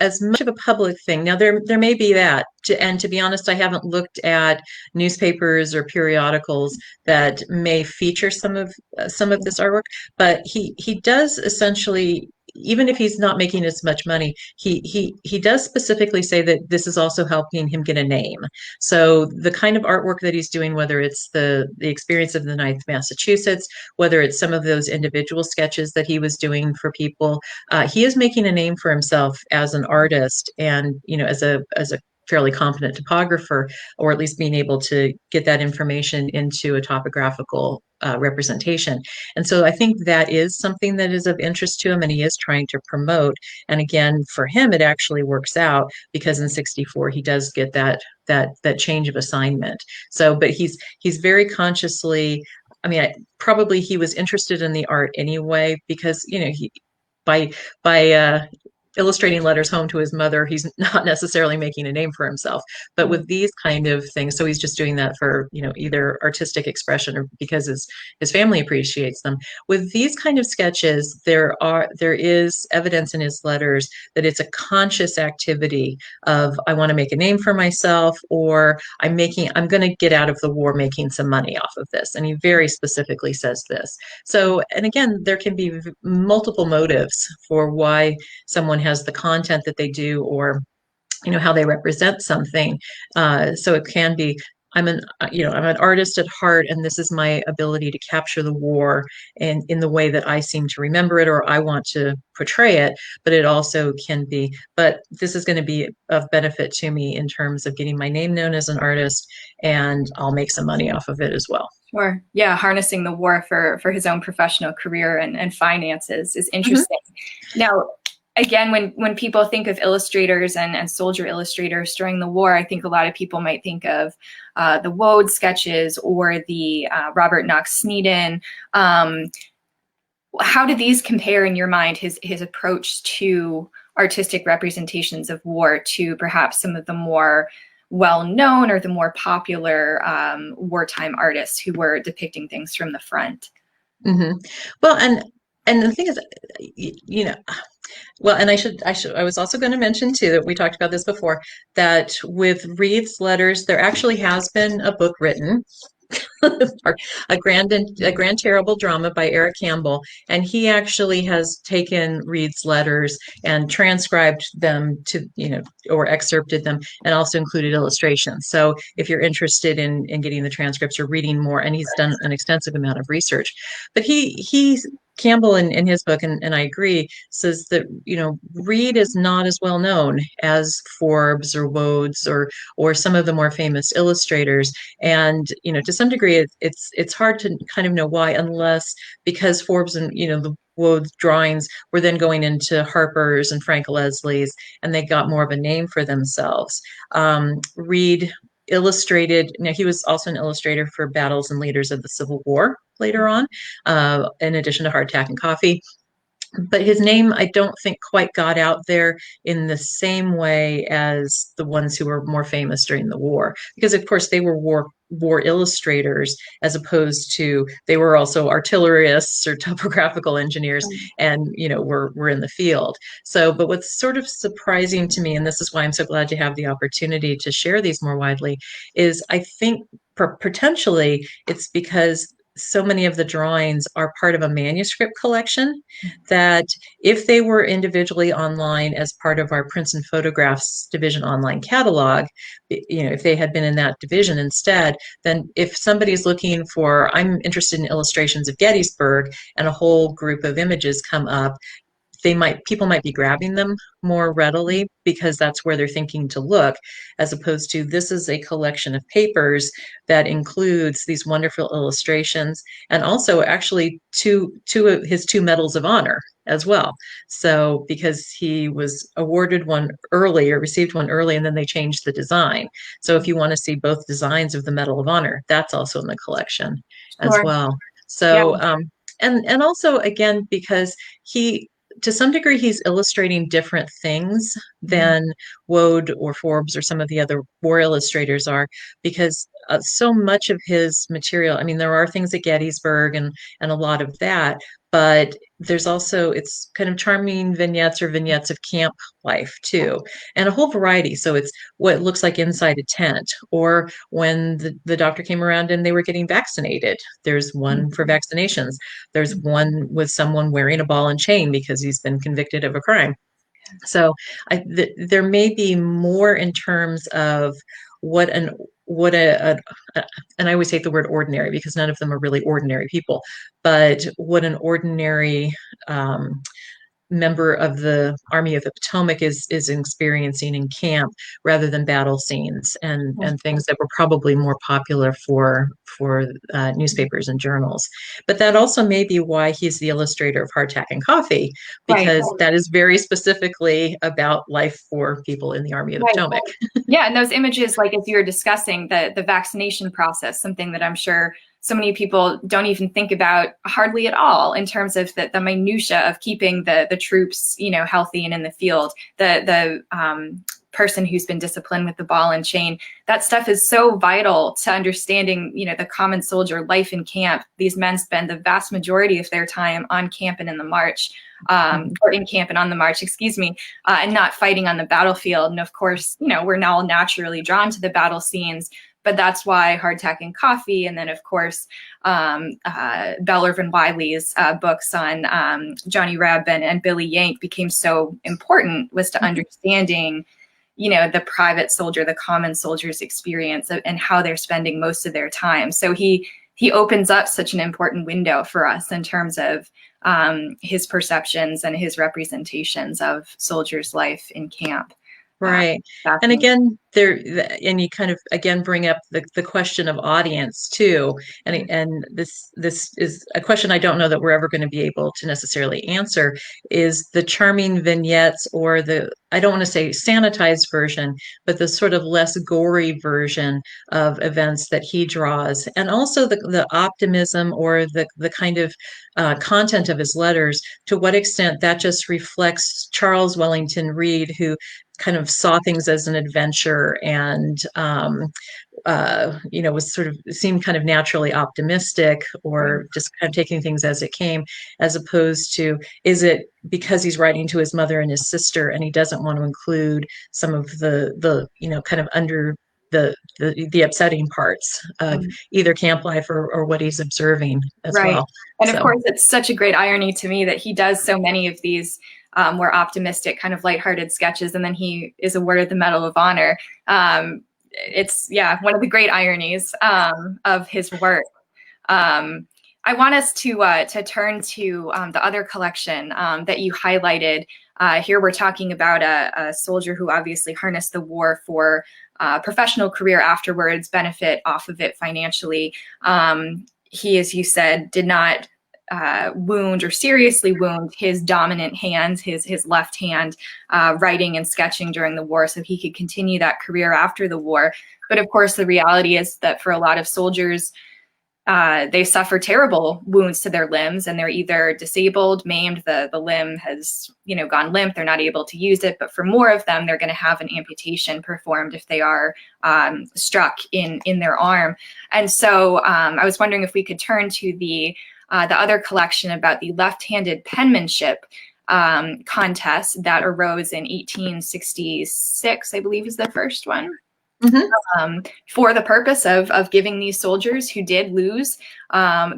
as much of a public thing. Now, there may be that. And to be honest, I haven't looked at newspapers or periodicals that may feature some of this artwork. But he does essentially, even if he's not making as much money, he does specifically say that this is also helping him get a name. So the kind of artwork that he's doing, whether it's the experience of the Ninth Massachusetts, whether it's some of those individual sketches that he was doing for people, he is making a name for himself as an artist, and as a fairly competent topographer, or at least being able to get that information into a topographical representation. And so I think that is something that is of interest to him, and he is trying to promote. And again, for him, it actually works out, because in '64 he does get that change of assignment. So, but he's very consciously. I mean, probably he was interested in the art anyway, because he by illustrating letters home to his mother, he's not necessarily making a name for himself. But with these kind of things, so he's just doing that for either artistic expression or because his family appreciates them. With these kind of sketches, there is evidence in his letters that it's a conscious activity of, I want to make a name for myself, or I'm going to get out of the war making some money off of this. And he very specifically says this. So, and again, there can be multiple motives for why someone has the content that they do, or how they represent something. So it can be, I'm an artist at heart, and this is my ability to capture the war and in the way that I seem to remember it, or I want to portray it. But it also can be, but this is going to be of benefit to me in terms of getting my name known as an artist, and I'll make some money off of it as well. Sure. Yeah, harnessing the war for his own professional career and finances is interesting. Now, again, when people think of illustrators and soldier illustrators during the war, I think a lot of people might think of the Woad sketches or the Robert Knox Sneeden. How do these compare in your mind, his approach to artistic representations of war, to perhaps some of the more well-known or the more popular wartime artists who were depicting things from the front? Well, and the thing is, well, and I was also going to mention too, that we talked about this before, that with Reed's letters, there actually has been a book written, a grand terrible drama by Eric Campbell, and he actually has taken Reed's letters and transcribed them to or excerpted them, and also included illustrations. So if you're interested in getting the transcripts or reading more, and he's done an extensive amount of research, but Campbell in his book, and I agree, says that Reed is not as well known as Forbes or Woads or some of the more famous illustrators, and to some degree it's hard to kind of know why, unless because Forbes and the Woads drawings were then going into Harper's and Frank Leslie's, and they got more of a name for themselves. Reed illustrated. Now, he was also an illustrator for Battles and Leaders of the Civil War later on, in addition to Hardtack and Coffee. But his name, I don't think, quite got out there in the same way as the ones who were more famous during the war, because of course they were war illustrators, as opposed to, they were also artillerists or topographical engineers, and were in the field. So, but what's sort of surprising to me, and this is why I'm so glad to have the opportunity to share these more widely, is I think potentially it's because so many of the drawings are part of a manuscript collection, that if they were individually online as part of our Prints and Photographs division online catalog, if they had been in that division instead, then if somebody's looking for, I'm interested in illustrations of Gettysburg, and a whole group of images come up, people might be grabbing them more readily, because that's where they're thinking to look, as opposed to, this is a collection of papers that includes these wonderful illustrations, and also actually two of his 2 medals of honor as well. So, because he was awarded one early, or received one early, and then they changed the design. So if you want to see both designs of the Medal of Honor, that's also in the collection as well. So, and also, again, because to some degree, he's illustrating different things than Woad or Forbes or some of the other war illustrators are, because so much of his material, I mean, there are things at Gettysburg and a lot of that, but there's also, it's kind of charming vignettes or vignettes of camp life too, and a whole variety. So it's what looks like inside a tent, or when the doctor came around and they were getting vaccinated. There's one for vaccinations. There's one with someone wearing a ball and chain because he's been convicted of a crime. So there may be more in terms of what an what a and I always hate the word ordinary because none of them are really ordinary people, but what an ordinary member of the Army of the Potomac is experiencing in camp rather than battle scenes and things that were probably more popular for newspapers and journals. But that also may be why he's the illustrator of Hardtack and Coffee, Right. because that is very specifically about life for people in the Army of the Right. Potomac. Yeah, and those images, like as you were discussing, the vaccination process, something that I'm sure so many people don't even think about hardly at all in terms of the minutia of keeping the troops, you know, healthy and in the field. The person who's been disciplined with the ball and chain, that stuff is so vital to understanding, you know, the common soldier life in camp. These men spend the vast majority of their time on camp and in the march, or in camp and on the march, excuse me, and not fighting on the battlefield. And of course, you know, we're now naturally drawn to the battle scenes, but that's why Hardtack and Coffee, and then of course, Belle Irvin Wiley's books on Johnny Reb and Billy Yank became so important, was to understanding, you know, the private soldier, the common soldier's experience and how they're spending most of their time. So he opens up such an important window for us in terms of his perceptions and his representations of soldiers' life in camp. Right. And again, and you kind of again bring up the question of audience too. And this is a question I don't know that we're ever going to be able to necessarily answer, is the charming vignettes, or I don't want to say sanitized version, but the sort of less gory version of events that he draws. And also the optimism, or the kind of content of his letters, to what extent that just reflects Charles Wellington Reed, who kind of saw things as an adventure and you know, was sort of seemed kind of naturally optimistic, or just kind of taking things as it came, as opposed to, is it because he's writing to his mother and his sister and he doesn't want to include some of the you know, kind of under the upsetting parts of either camp life or what he's observing as well. And of course, it's such a great irony to me that he does so many of these more optimistic, kind of lighthearted sketches, and then he is awarded the Medal of Honor. It's, yeah, one of the great ironies of his work. I want us to turn to the other collection that you highlighted. Here we're talking about a soldier who obviously harnessed the war for professional career afterwards, benefit off of it financially. He, as you said, did not wound or seriously wound his dominant hand, his left hand, writing and sketching during the war, so he could continue that career after the war. But of course, the reality is that for a lot of soldiers, they suffer terrible wounds to their limbs, and they're either disabled, maimed, the limb has, you know, gone limp, they're not able to use it. But for more of them, they're going to have an amputation performed if they are struck in their arm. And so I was wondering if we could turn to the other collection about the left-handed penmanship contest that arose in 1866, I believe is the first one. For the purpose of giving these soldiers who did lose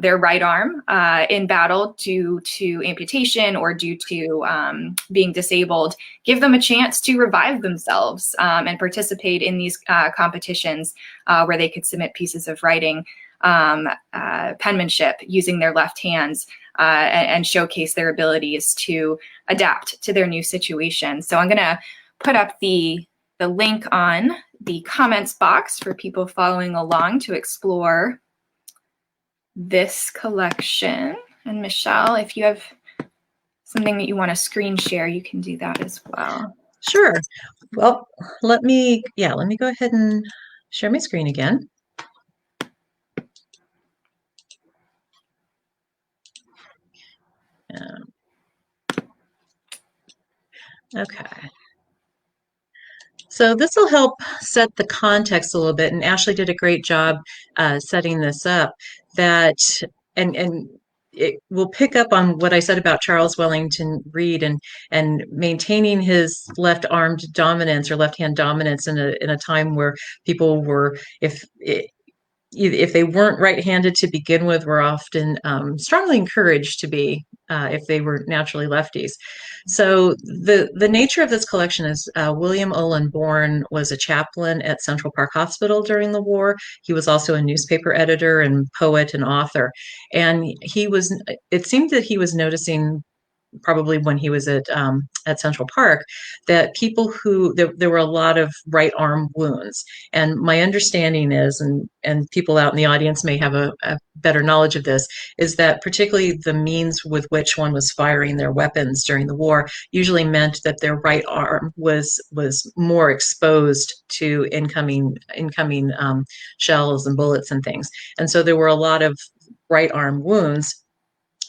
their right arm in battle due to amputation or due to being disabled, give them a chance to revive themselves and participate in these competitions where they could submit pieces of writing, penmanship using their left hands, and showcase their abilities to adapt to their new situation. So I'm going to put up the link on the comments box for people following along to explore this collection. And Michelle, if you have something that you want to screen share, you can do that as well. Sure. Well, let me go ahead and share my screen again. Okay. So this will help set the context a little bit, and Ashley did a great job setting this up. That and it will pick up on what I said about Charles Wellington Reed and maintaining his left-armed dominance or left-hand dominance in a time where people were, if they weren't right-handed to begin with, were often strongly encouraged to be if they were naturally lefties. So the nature of this collection is William Olin Bourne was a chaplain at Central Park Hospital during the war. He was also a newspaper editor and poet and author. And it seemed that he was noticing probably when he was at Central Park, that there were a lot of right arm wounds. And my understanding is, and people out in the audience may have a better knowledge of this, is that particularly the means with which one was firing their weapons during the war usually meant that their right arm was more exposed to incoming shells and bullets and things. And so there were a lot of right arm wounds,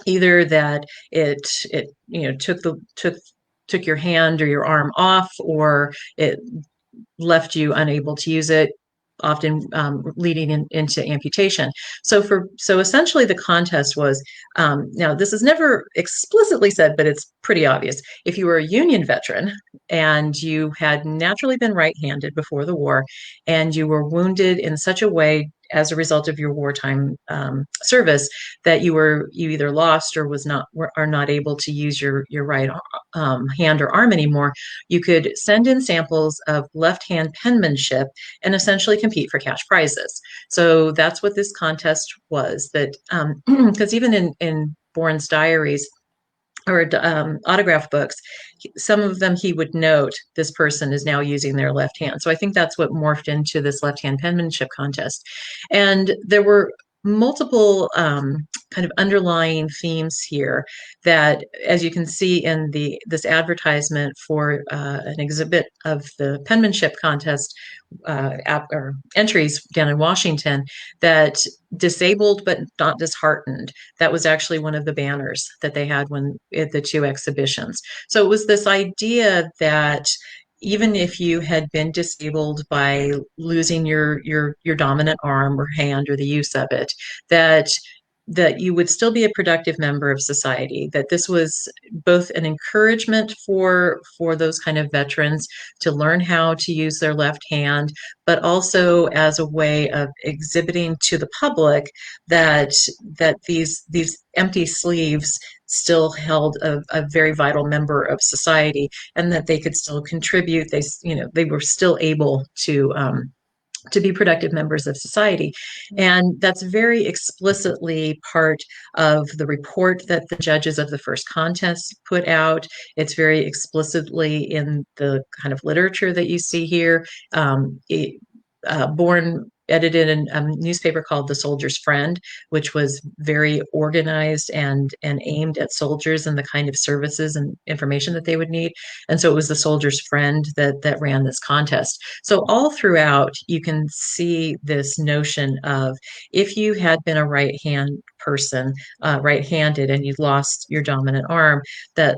either that it took your hand or your arm off, or it left you unable to use it, often leading into amputation. So essentially the contest was, now this is never explicitly said, but it's pretty obvious. If you were a Union veteran and you had naturally been right-handed before the war, and you were wounded in such a way as a result of your wartime service that you either lost or are not able to use your right hand or arm anymore, you could send in samples of left-hand penmanship and essentially compete for cash prizes. So that's what this contest was. That because even in Bourne's diaries or autograph books, some of them he would note this person is now using their left hand. So I think that's what morphed into this left-hand penmanship contest. And there were multiple kind of underlying themes here that, as you can see in this advertisement for an exhibit of the penmanship contest or entries down in Washington, that disabled but not disheartened. That was actually one of the banners that they had at the two exhibitions. So it was this idea that even if you had been disabled by losing your dominant arm or hand or the use of it, that you would still be a productive member of society, that this was both an encouragement for those kind of veterans to learn how to use their left hand, but also as a way of exhibiting to the public that these empty sleeves still held a very vital member of society, and that they could still contribute. They were still able to be productive members of society. And that's very explicitly part of the report that the judges of the first contest put out. It's very explicitly in the kind of literature that you see here. Bourne edited a newspaper called The Soldier's Friend, which was very organized and aimed at soldiers and the kind of services and information that they would need. And so it was The Soldier's Friend that ran this contest. So all throughout, you can see this notion of, if you had been a right-hand person, right-handed, and you'd lost your dominant arm, that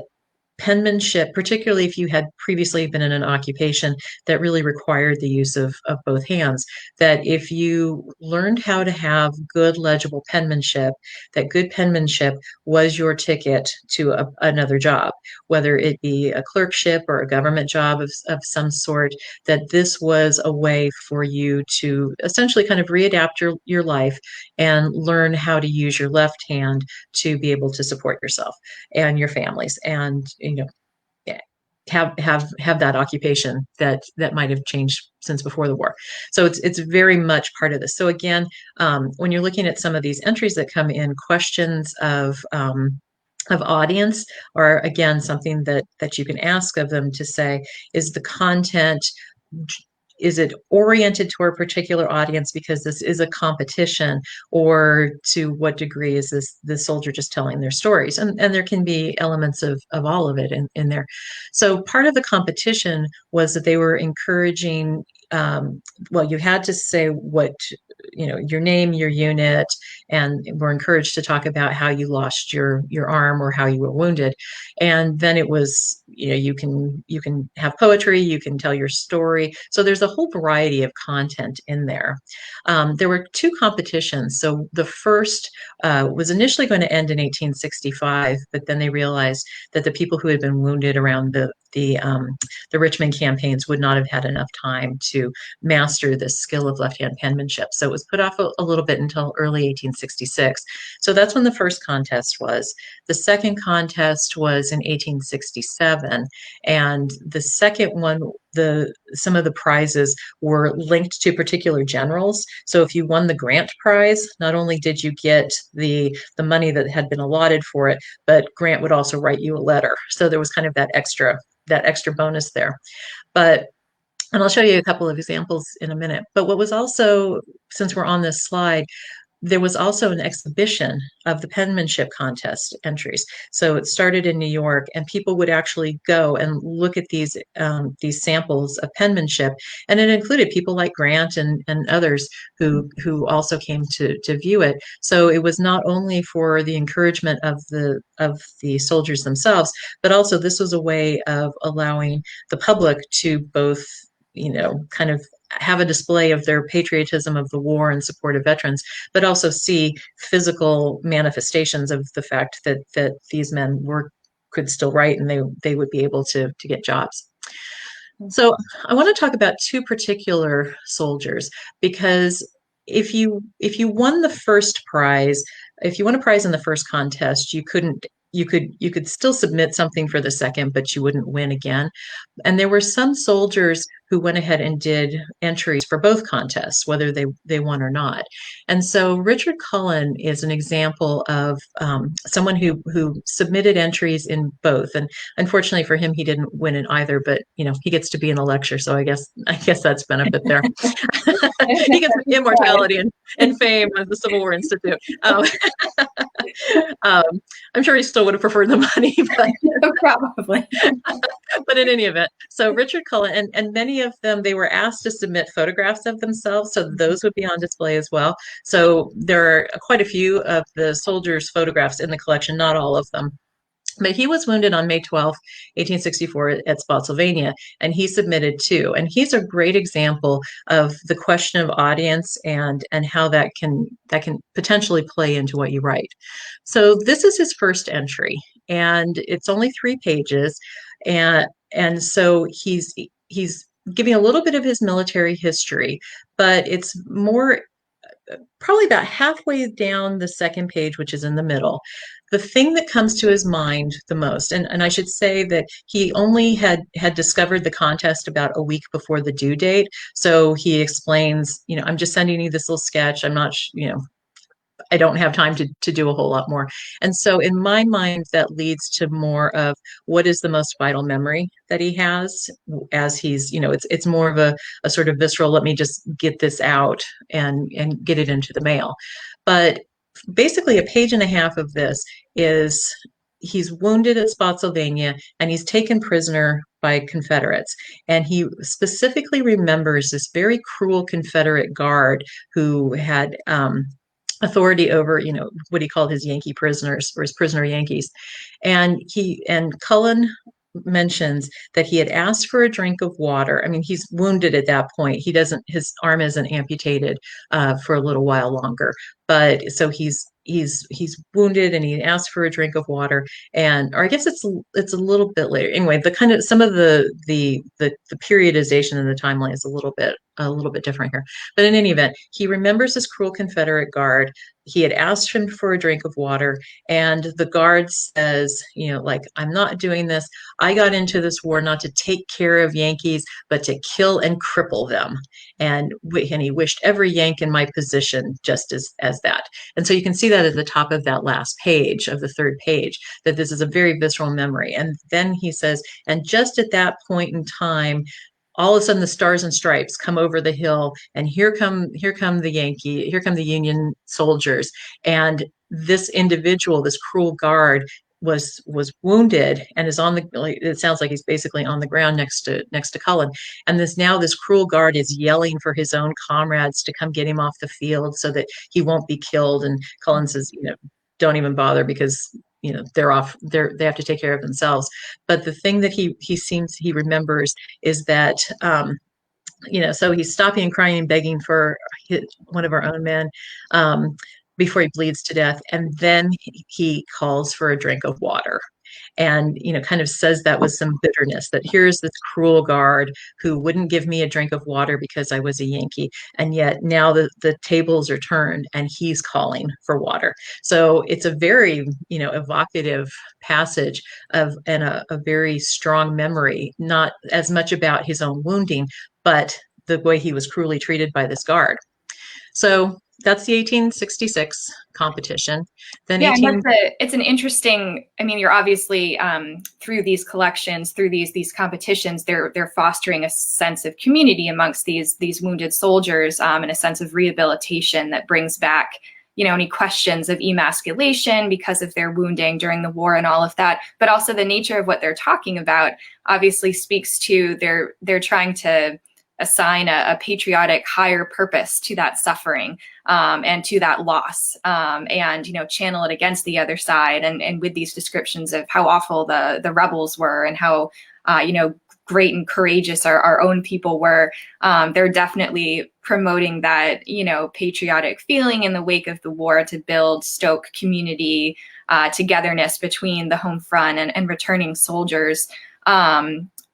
penmanship, particularly if you had previously been in an occupation that really required the use of both hands, that if you learned how to have good legible penmanship, that good penmanship was your ticket to another job, whether it be a clerkship or a government job of some sort, that this was a way for you to essentially kind of readapt your life and learn how to use your left hand to be able to support yourself and your families, and have that occupation that might have changed since before the war. So it's very much part of this. So again, when you're looking at some of these entries that come in, questions of audience are again something that you can ask of them, to say, is the content, is it oriented toward a particular audience because this is a competition, or to what degree is the soldier just telling their stories? And there can be elements of all of it in there. So part of the competition was that they were encouraging, well, you had to say what your name, your unit, and were encouraged to talk about how you lost your arm or how you were wounded. And then it was, you can have poetry, you can tell your story. So there's a whole variety of content in there. There were two competitions. So the first was initially going to end in 1865, but then they realized that the people who had been wounded around the Richmond campaigns would not have had enough time to master this skill of left-hand penmanship. So it was put off a little bit until early 1866. So that's when the first contest was. The second contest was in 1867, and the second one, some of the prizes were linked to particular generals. So if you won the Grant Prize, not only did you get the money that had been allotted for it, but Grant would also write you a letter. So there was kind of that extra bonus there. And I'll show you a couple of examples in a minute. But what was also, since we're on this slide, there was also an exhibition of the penmanship contest entries. So it started in New York, and people would actually go and look at these samples of penmanship, and it included people like Grant and others who also came to view it. So it was not only for the encouragement of the soldiers themselves, but also this was a way of allowing the public to both kind of have a display of their patriotism of the war and support of veterans, but also see physical manifestations of the fact that these men could still write, and they would be able to get jobs. So I want to talk about two particular soldiers, because if you won the first prize, if you won a prize in the first contest, you could still submit something for the second, but you wouldn't win again. And there were some soldiers who went ahead and did entries for both contests, whether they won or not. And so Richard Cullen is an example of someone who submitted entries in both. And unfortunately for him, he didn't win in either, but he gets to be in a lecture, so I guess that's benefit there. He gets immortality and fame at the Civil War Institute. I'm sure he still would have preferred the money, but probably. But in any event, so Richard Cullen, and many of them, they were asked to submit photographs of themselves, so those would be on display as well. So there are quite a few of the soldiers' photographs in the collection, not all of them. But he was wounded on May 12th, 1864 at Spotsylvania, and he submitted too. And he's a great example of the question of audience and how that can potentially play into what you write. So this is his first entry, and it's only 3 pages. And so he's giving a little bit of his military history, but it's more probably about halfway down the second page, which is in the middle. The thing that comes to his mind the most, and I should say that he only had discovered the contest about a week before the due date. So he explains, I'm just sending you this little sketch. I'm not, I don't have time to do a whole lot more. And so in my mind, that leads to more of what is the most vital memory that he has as he's, it's more of a sort of visceral, let me just get this out and get it into the mail. But basically a page and a half of this is he's wounded at Spotsylvania and he's taken prisoner by Confederates. And he specifically remembers this very cruel Confederate guard who had, authority over, what he called his Yankee prisoners, or his prisoner Yankees. And Cullen mentions that he had asked for a drink of water. I mean, he's wounded at that point. His arm isn't amputated for a little while longer. But so he's wounded and he asked for a drink of water, or I guess it's a little bit later. Anyway, the kind of some of the periodization in the timeline is a little bit different here. But in any event, he remembers this cruel Confederate guard. He had asked him for a drink of water, and the guard says, I'm not doing this. I got into this war not to take care of Yankees, but to kill and cripple them. And he wished every Yank in my position just as that. And so you can see that at the top of that last page of the third page, that this is a very visceral memory. And then he says, and just at that point in time, all of a sudden the stars and stripes come over the hill, and here come the Union soldiers. And this individual, this cruel guard, was wounded and is on the, it sounds like he's basically on the ground next to Cullen. And this Krowl guard is yelling for his own comrades to come get him off the field so that he won't be killed. And Cullen says, don't even bother, because they have to take care of themselves. But the thing that he remembers is that so he's stopping and crying and begging for one of our own men, before he bleeds to death. And then he calls for a drink of water, and kind of says that with some bitterness, that here's this Krowl guard who wouldn't give me a drink of water because I was a Yankee, and yet now the tables are turned and he's calling for water. So it's a very evocative passage and a very strong memory, not as much about his own wounding, but the way he was cruelly treated by this guard. So that's the 1866 competition. Then Yeah, and it's an interesting. I mean, you're obviously through these collections, through these competitions, they're fostering a sense of community amongst these wounded soldiers, and a sense of rehabilitation that brings back any questions of emasculation because of their wounding during the war and all of that. But also the nature of what they're talking about obviously speaks to they're trying to assign a patriotic higher purpose to that suffering, and to that loss, and channel it against the other side, and with these descriptions of how awful the rebels were and how great and courageous our own people were. They're definitely promoting that patriotic feeling in the wake of the war to stoke community, togetherness between the home front and returning soldiers,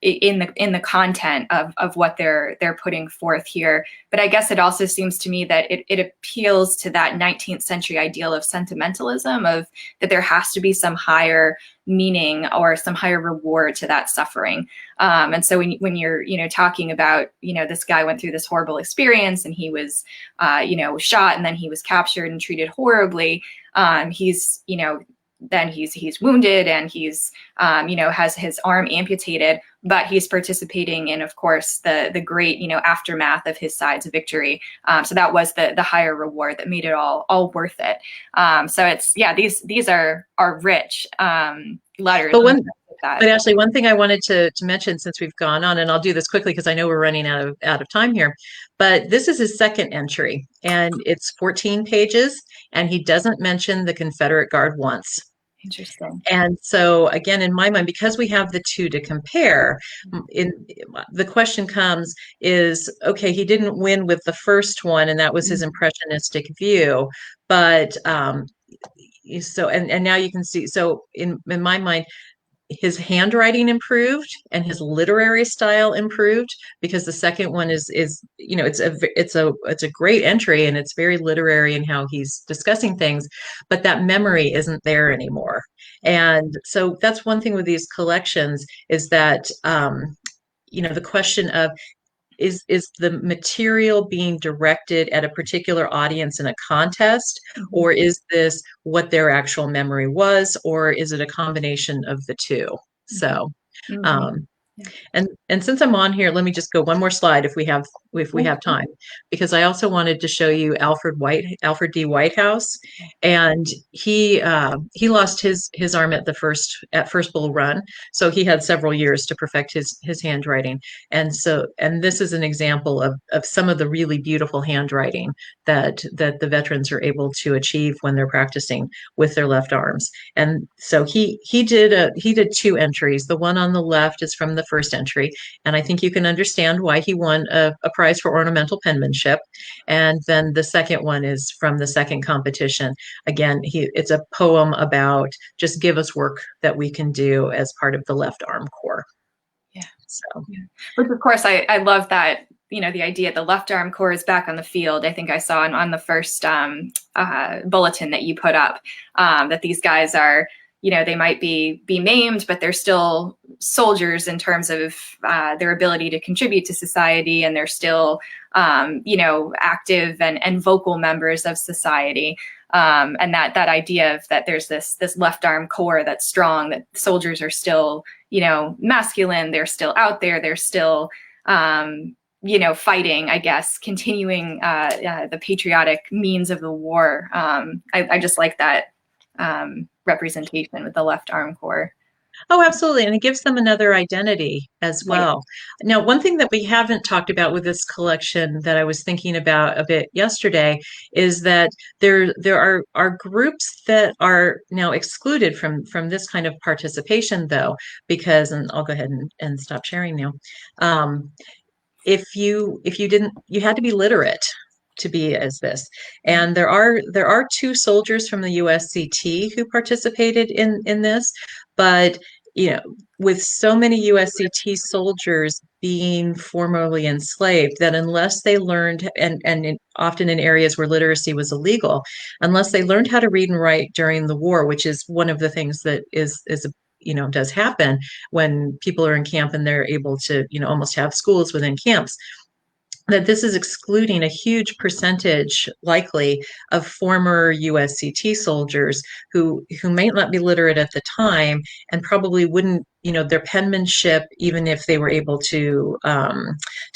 in the content of what they're putting forth here. But I guess it also seems to me that it appeals to that 19th century ideal of sentimentalism, of that there has to be some higher meaning or some higher reward to that suffering. And so when you're talking about this guy went through this horrible experience and he was shot and then he was captured and treated horribly, he's then he's wounded and he's has his arm amputated, but he's participating in, of course, the great aftermath of his side's victory. So that was the higher reward that made it all worth it. So it's these are rich letters. But Ashley, one thing I wanted to mention, since we've gone on, and I'll do this quickly because I know we're running out of time here, but this is his second entry and it's 14 pages and he doesn't mention the Confederate Guard once. Interesting. And so again, in my mind, because we have the two to compare, the question comes is, okay, he didn't win with the first one and that was his impressionistic view, but so now you can see, so in my mind, his handwriting improved and his literary style improved, because the second one is it's a great entry and it's very literary in how he's discussing things, but that memory isn't there anymore. And so that's one thing with these collections, is that the question of is the material being directed at a particular audience in a contest, or is this what their actual memory was, or is it a combination of the two? So, and since I'm on here, let me just go one more slide if we have time, because I also wanted to show you Alfred D. Whitehouse, and he lost his arm at first Bull Run, so he had several years to perfect his handwriting, and this is an example of some of the really beautiful handwriting that the veterans are able to achieve when they're practicing with their left arms. And so he did two entries. The one on the left is from the first entry, and I think you can understand why he won a prize for ornamental penmanship. And then the second one is from the second competition. Again, it's a poem about just give us work that we can do as part of the left arm corps. Yeah. So, which of course I love that, the idea the left arm corps is back on the field. I think I saw on the first bulletin that you put up, that these guys are, they might be maimed, but they're still soldiers in terms of their ability to contribute to society, and they're still, active and vocal members of society. And that idea of that there's this left arm corps that's strong, that soldiers are still, masculine, they're still out there, they're still, fighting, I guess, continuing the patriotic means of the war. I just like that representation with the left arm corps. Oh, absolutely. And it gives them another identity as Right. well. Now, one thing that we haven't talked about with this collection that I was thinking about a bit yesterday is that there are groups that are now excluded from this kind of participation, though, because, and I'll go ahead and stop sharing now. Um, if you didn't, you had to be literate to be as this. And there are two soldiers from the USCT who participated in this, but with so many USCT soldiers being formerly enslaved, that unless they learned, often in areas where literacy was illegal, unless they learned how to read and write during the war, which is one of the things that is does happen when people are in camp and they're able to almost have schools within camps, that this is excluding a huge percentage, likely, of former USCT soldiers who might not be literate at the time and probably wouldn't, their penmanship, even if they were able to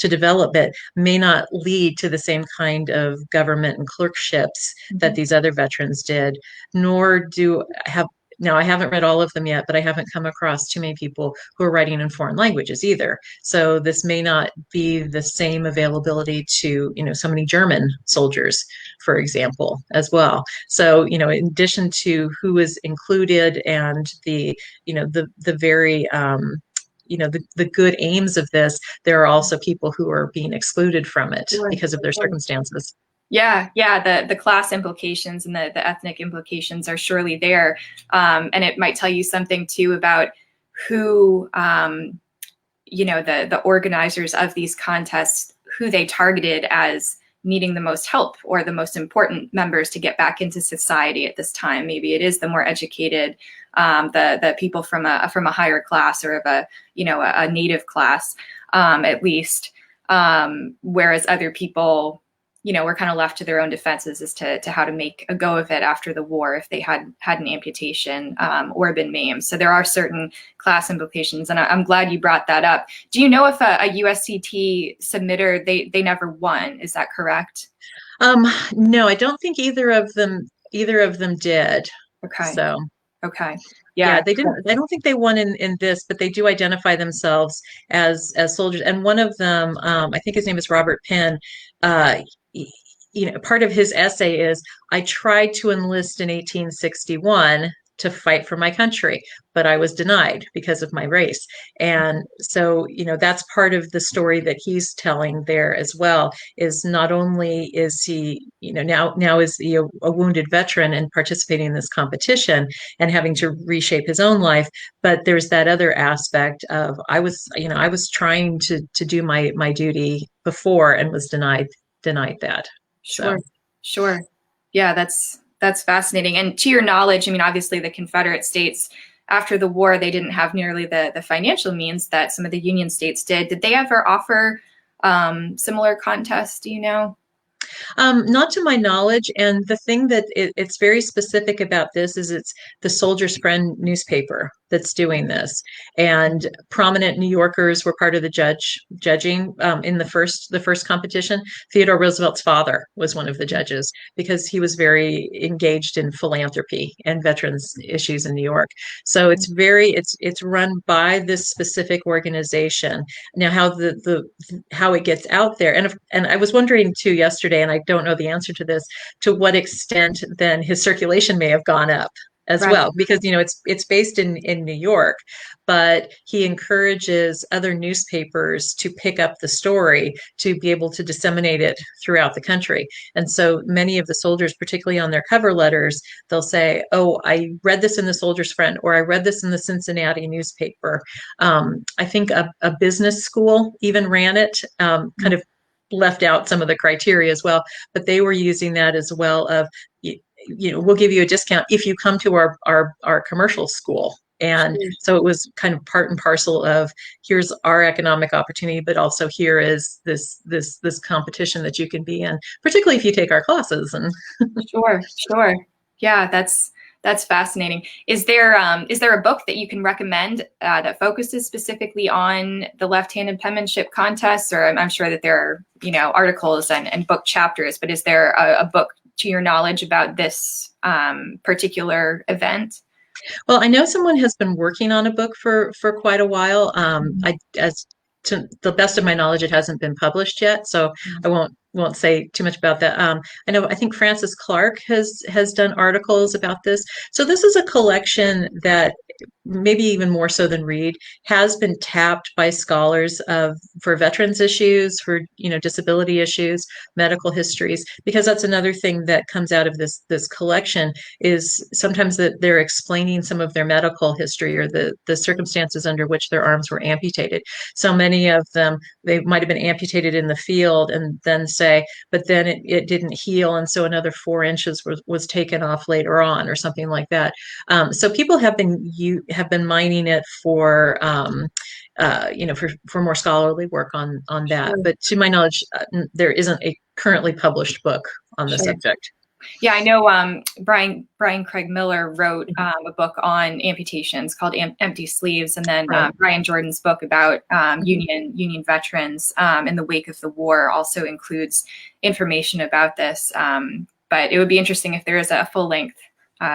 develop it, may not lead to the same kind of government and clerkships that these other veterans did, nor do have. Now, I haven't read all of them yet, but I haven't come across too many people who are writing in foreign languages either. So this may not be the same availability to, so many German soldiers, for example, as well. So, in addition to who is included and the very the good aims of this, there are also people who are being excluded from it because of their circumstances. Yeah, the class implications and the ethnic implications are surely there. And it might tell you something too about who, the organizers of these contests, who they targeted as needing the most help or the most important members to get back into society at this time. Maybe it is the more educated, the people from a higher class or of a native class, at least. Whereas other people, were kind of left to their own defenses as to how to make a go of it after the war if they had an amputation or been maimed. So there are certain class implications, and I'm glad you brought that up. Do you know if a USCT submitter, they never won? Is that correct? No, I don't think either of them did. Okay. So Okay. yeah, Yeah. they didn't. I don't think they won in this, but they do identify themselves as soldiers. And one of them, I think his name is Robert Penn. Uh, Part of his essay is, I tried to enlist in 1861 to fight for my country, but I was denied because of my race. And so, that's part of the story that he's telling there as well, is not only is he, now is he a wounded veteran and participating in this competition and having to reshape his own life, but there's that other aspect of, I was trying to do my duty before and was denied that. Sure. So. Sure. Yeah, that's fascinating. And to your knowledge, I mean, obviously the Confederate States after the war, they didn't have nearly the financial means that some of the Union states did. Did they ever offer similar contests? Do you know? Not to my knowledge. And the thing that it's very specific about this is it's the Soldier's Friend newspaper that's doing this. And prominent New Yorkers were part of the judging in the first competition. Theodore Roosevelt's father was one of the judges because he was very engaged in philanthropy and veterans issues in New York. So it's run by this specific organization. Now, how it gets out there, and I was wondering too yesterday, and I don't know the answer to this, to what extent then his circulation may have gone up as Right. well, because it's based in New York, but he encourages other newspapers to pick up the story to be able to disseminate it throughout the country. And so many of the soldiers, particularly on their cover letters, they'll say, "Oh, I read this in the Soldier's Friend," or "I read this in the Cincinnati newspaper." I think a business school even ran it, kind of left out some of the criteria as well, but they were using that as well of, we'll give you a discount if you come to our commercial school. And so it was kind of part and parcel of, here's our economic opportunity, but also here is this competition that you can be in, particularly if you take our classes. And Sure. Yeah, that's fascinating. Is there a book that you can recommend that focuses specifically on the left-handed penmanship contests? Or I'm sure that there are articles and book chapters, but is there a book to your knowledge about this particular event? Well, I know someone has been working on a book for quite a while. Mhm. As to the best of my knowledge, it hasn't been published yet, so I won't say too much about that. I think Francis Clark has done articles about this. So this is a collection that maybe even more so than Reed has been tapped by scholars of for veterans issues, for disability issues, medical histories, because that's another thing that comes out of this collection is sometimes that they're explaining some of their medical history or the circumstances under which their arms were amputated. So many of them, they might have been amputated in the field and then say, but then it didn't heal. And so another 4 inches was taken off later on or something like that. So people have been mining it for for more scholarly work on that. Sure. But to my knowledge, there isn't a currently published book on the Sure. subject. Yeah, I know Brian Craig Miller wrote a book on amputations called Empty Sleeves, and then Right. Brian Jordan's book about Mhm. Union veterans in the wake of the war also includes information about this. But it would be interesting if there is a full length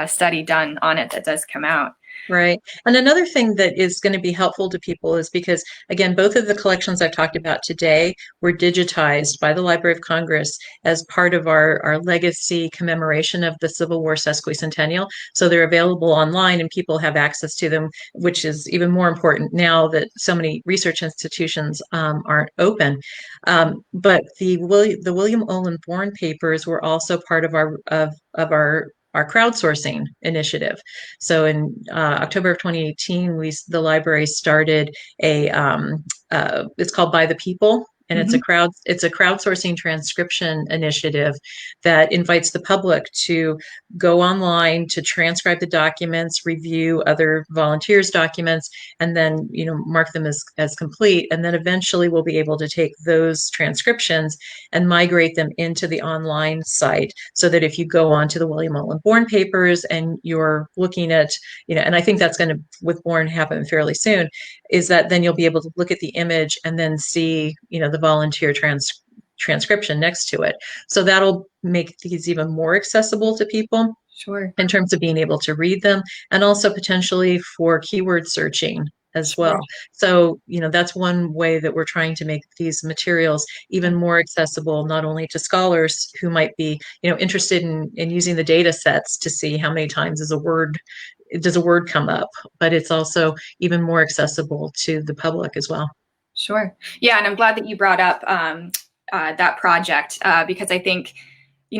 study done on it that does come out. Right. And another thing that is going to be helpful to people is because, again, both of the collections I've talked about today were digitized by the Library of Congress as part of our legacy commemoration of the Civil War sesquicentennial. So they're available online and people have access to them, which is even more important now that so many research institutions aren't open. But the William Olin Bourne papers were also part of our crowdsourcing initiative. So in October of 2018, the library started it's called By the People, and Mhm. it's a crowdsourcing transcription initiative that invites the public to go online to transcribe the documents, review other volunteers' documents, and then mark them as complete. And then eventually we'll be able to take those transcriptions and migrate them into the online site so that if you go on to the William Olin Bourne papers and you're looking at, and I think that's going to, with Bourne, happen fairly soon, is that then you'll be able to look at the image and then see, the volunteer transcription next to it. So that'll make these even more accessible to people Sure. in terms of being able to read them and also potentially for keyword searching as Sure. well. So, that's one way that we're trying to make these materials even more accessible, not only to scholars who might be, interested in using the data sets to see how many times does a word come up, but it's also even more accessible to the public as well. Sure. Yeah, and I'm glad that you brought up that project because I think,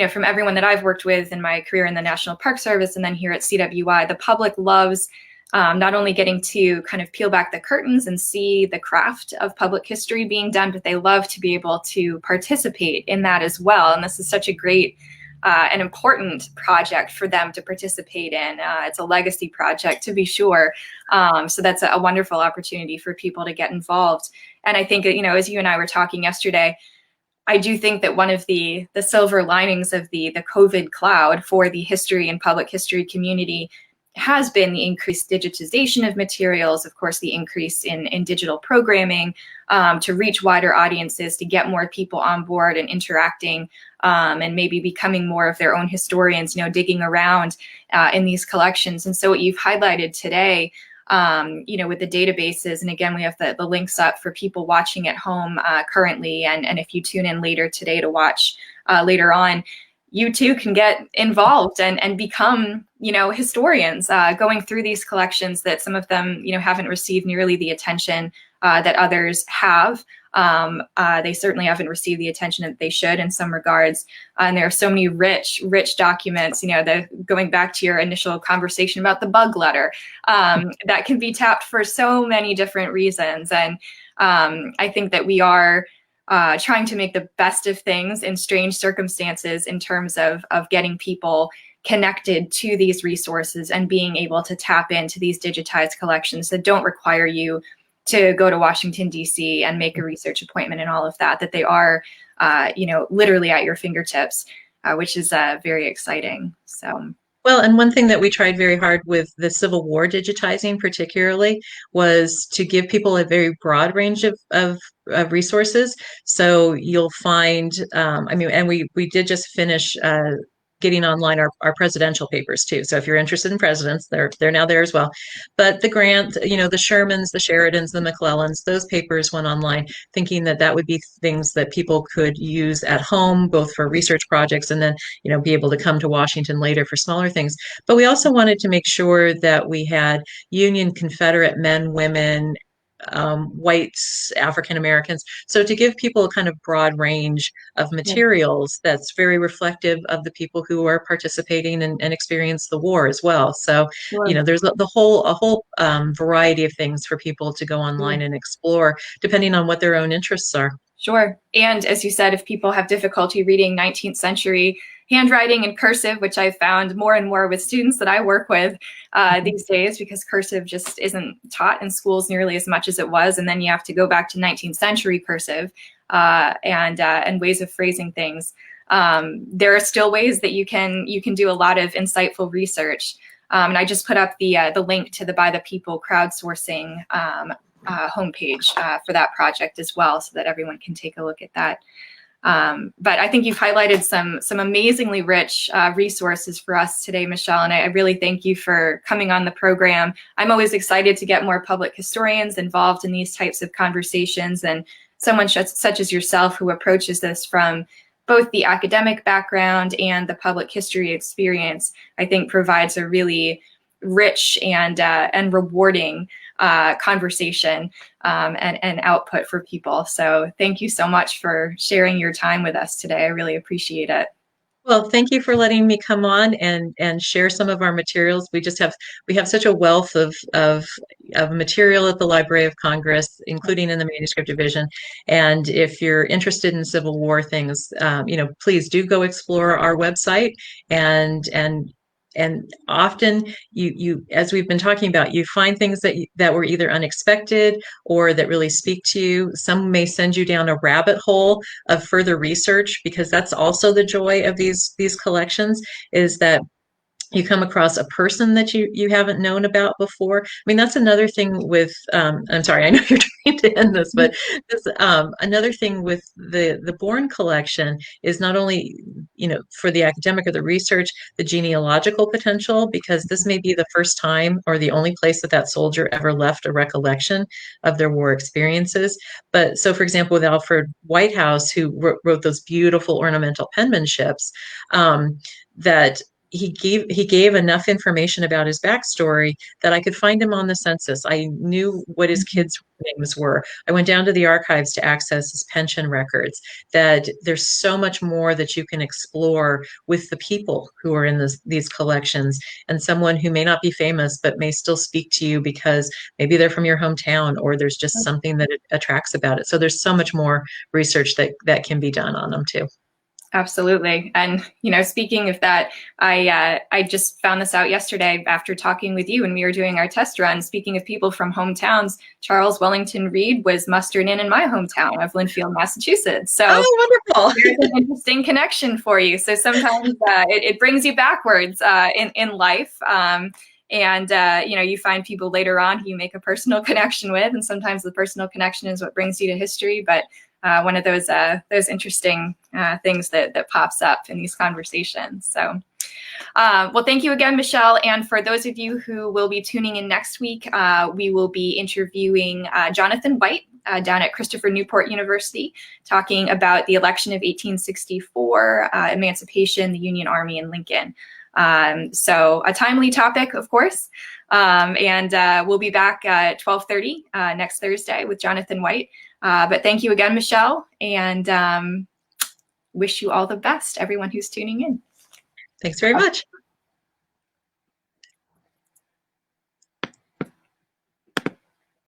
from everyone that I've worked with in my career in the National Park Service and then here at CWI, the public loves not only getting to kind of peel back the curtains and see the craft of public history being done, but they love to be able to participate in that as well. And this is such a great an important project for them to participate in. It's a legacy project, to be sure. So that's a wonderful opportunity for people to get involved. And I think, as you and I were talking yesterday, I do think that one of the silver linings of the COVID cloud for the history and public history community has been the increased digitization of materials, of course, the increase in digital programming to reach wider audiences, to get more people on board and interacting and maybe becoming more of their own historians, digging around in these collections. And so what you've highlighted today, with the databases, and again, we have the links up for people watching at home currently, and if you tune in later today to watch later on, you too can get involved and become, historians going through these collections that some of them, haven't received nearly the attention that others have. They certainly haven't received the attention that they should in some regards. And there are so many rich documents, going back to your initial conversation about the bug letter, that can be tapped for so many different reasons. And I think that we are trying to make the best of things in strange circumstances in terms of getting people connected to these resources and being able to tap into these digitized collections that don't require you to go to Washington, D.C. and make a research appointment and all of that, that they are, literally at your fingertips, which is very exciting. So. Well, and one thing that we tried very hard with the Civil War digitizing, particularly, was to give people a very broad range of resources. So you'll find, and we did just finish getting online our presidential papers too. So if you're interested in presidents, they're now there as well. But the Grant, the Shermans, the Sheridans, the McClellans, those papers went online, thinking that that would be things that people could use at home, both for research projects and then be able to come to Washington later for smaller things. But we also wanted to make sure that we had Union, Confederate men, women, whites, African Americans. So to give people a kind of broad range of materials that's very reflective of the people who are participating and experience the war as well. So, Sure. there's a whole variety of things for people to go online and explore, depending on what their own interests are. Sure. And as you said, if people have difficulty reading 19th century handwriting and cursive, which I've found more and more with students that I work with these days, because cursive just isn't taught in schools nearly as much as it was. And then you have to go back to 19th century cursive and ways of phrasing things. There are still ways that you can do a lot of insightful research. And I just put up the link to the By the People crowdsourcing homepage for that project as well, so that everyone can take a look at that. But I think you've highlighted some amazingly rich resources for us today, Michelle, and I really thank you for coming on the program. I'm always excited to get more public historians involved in these types of conversations, and someone such as yourself who approaches this from both the academic background and the public history experience, I think provides a really rich and rewarding conversation and output for people. So thank you so much for sharing your time with us today. I really appreciate it. Well, thank you for letting me come on and share some of our materials. We have such a wealth of material at the Library of Congress, including in the Manuscript Division. And if you're interested in Civil War things, please do go explore our website and often you as we've been talking about, you find things that were either unexpected or that really speak to you. Some may send you down a rabbit hole of further research, because that's also the joy of these collections, is that you come across a person that you haven't known about before. I mean, that's another thing with I'm sorry, I know you're trying to end this, but this, another thing with the Bourne collection is not only for the academic or the research, the genealogical potential, because this may be the first time or the only place that soldier ever left a recollection of their war experiences. But so, for example, with Alfred Whitehouse, who wrote those beautiful ornamental penmanships, that he gave enough information about his backstory that I could find him on the census. I knew what his kids' names were. I went down to the archives to access his pension records. That there's so much more that you can explore with the people who are in these collections, and someone who may not be famous but may still speak to you because maybe they're from your hometown, or there's just something that it attracts about it. So there's so much more research that can be done on them too. Absolutely. And, speaking of that, I just found this out yesterday after talking with you when we were doing our test run. Speaking of people from hometowns, Charles Wellington Reed was mustered in my hometown of Lynnfield, Massachusetts. So wonderful. There's an interesting connection for you. So sometimes it brings you backwards in life. You find people later on who you make a personal connection with, and sometimes the personal connection is what brings you to history. But one of those interesting things that pops up in these conversations. So, well, thank you again, Michelle. And for those of you who will be tuning in next week, we will be interviewing Jonathan White down at Christopher Newport University, talking about the election of 1864, emancipation, the Union Army, and Lincoln. So a timely topic, of course. And we'll be back at 12:30 next Thursday with Jonathan White. But thank you again, Michelle, and wish you all the best, everyone who's tuning in. Thanks very much.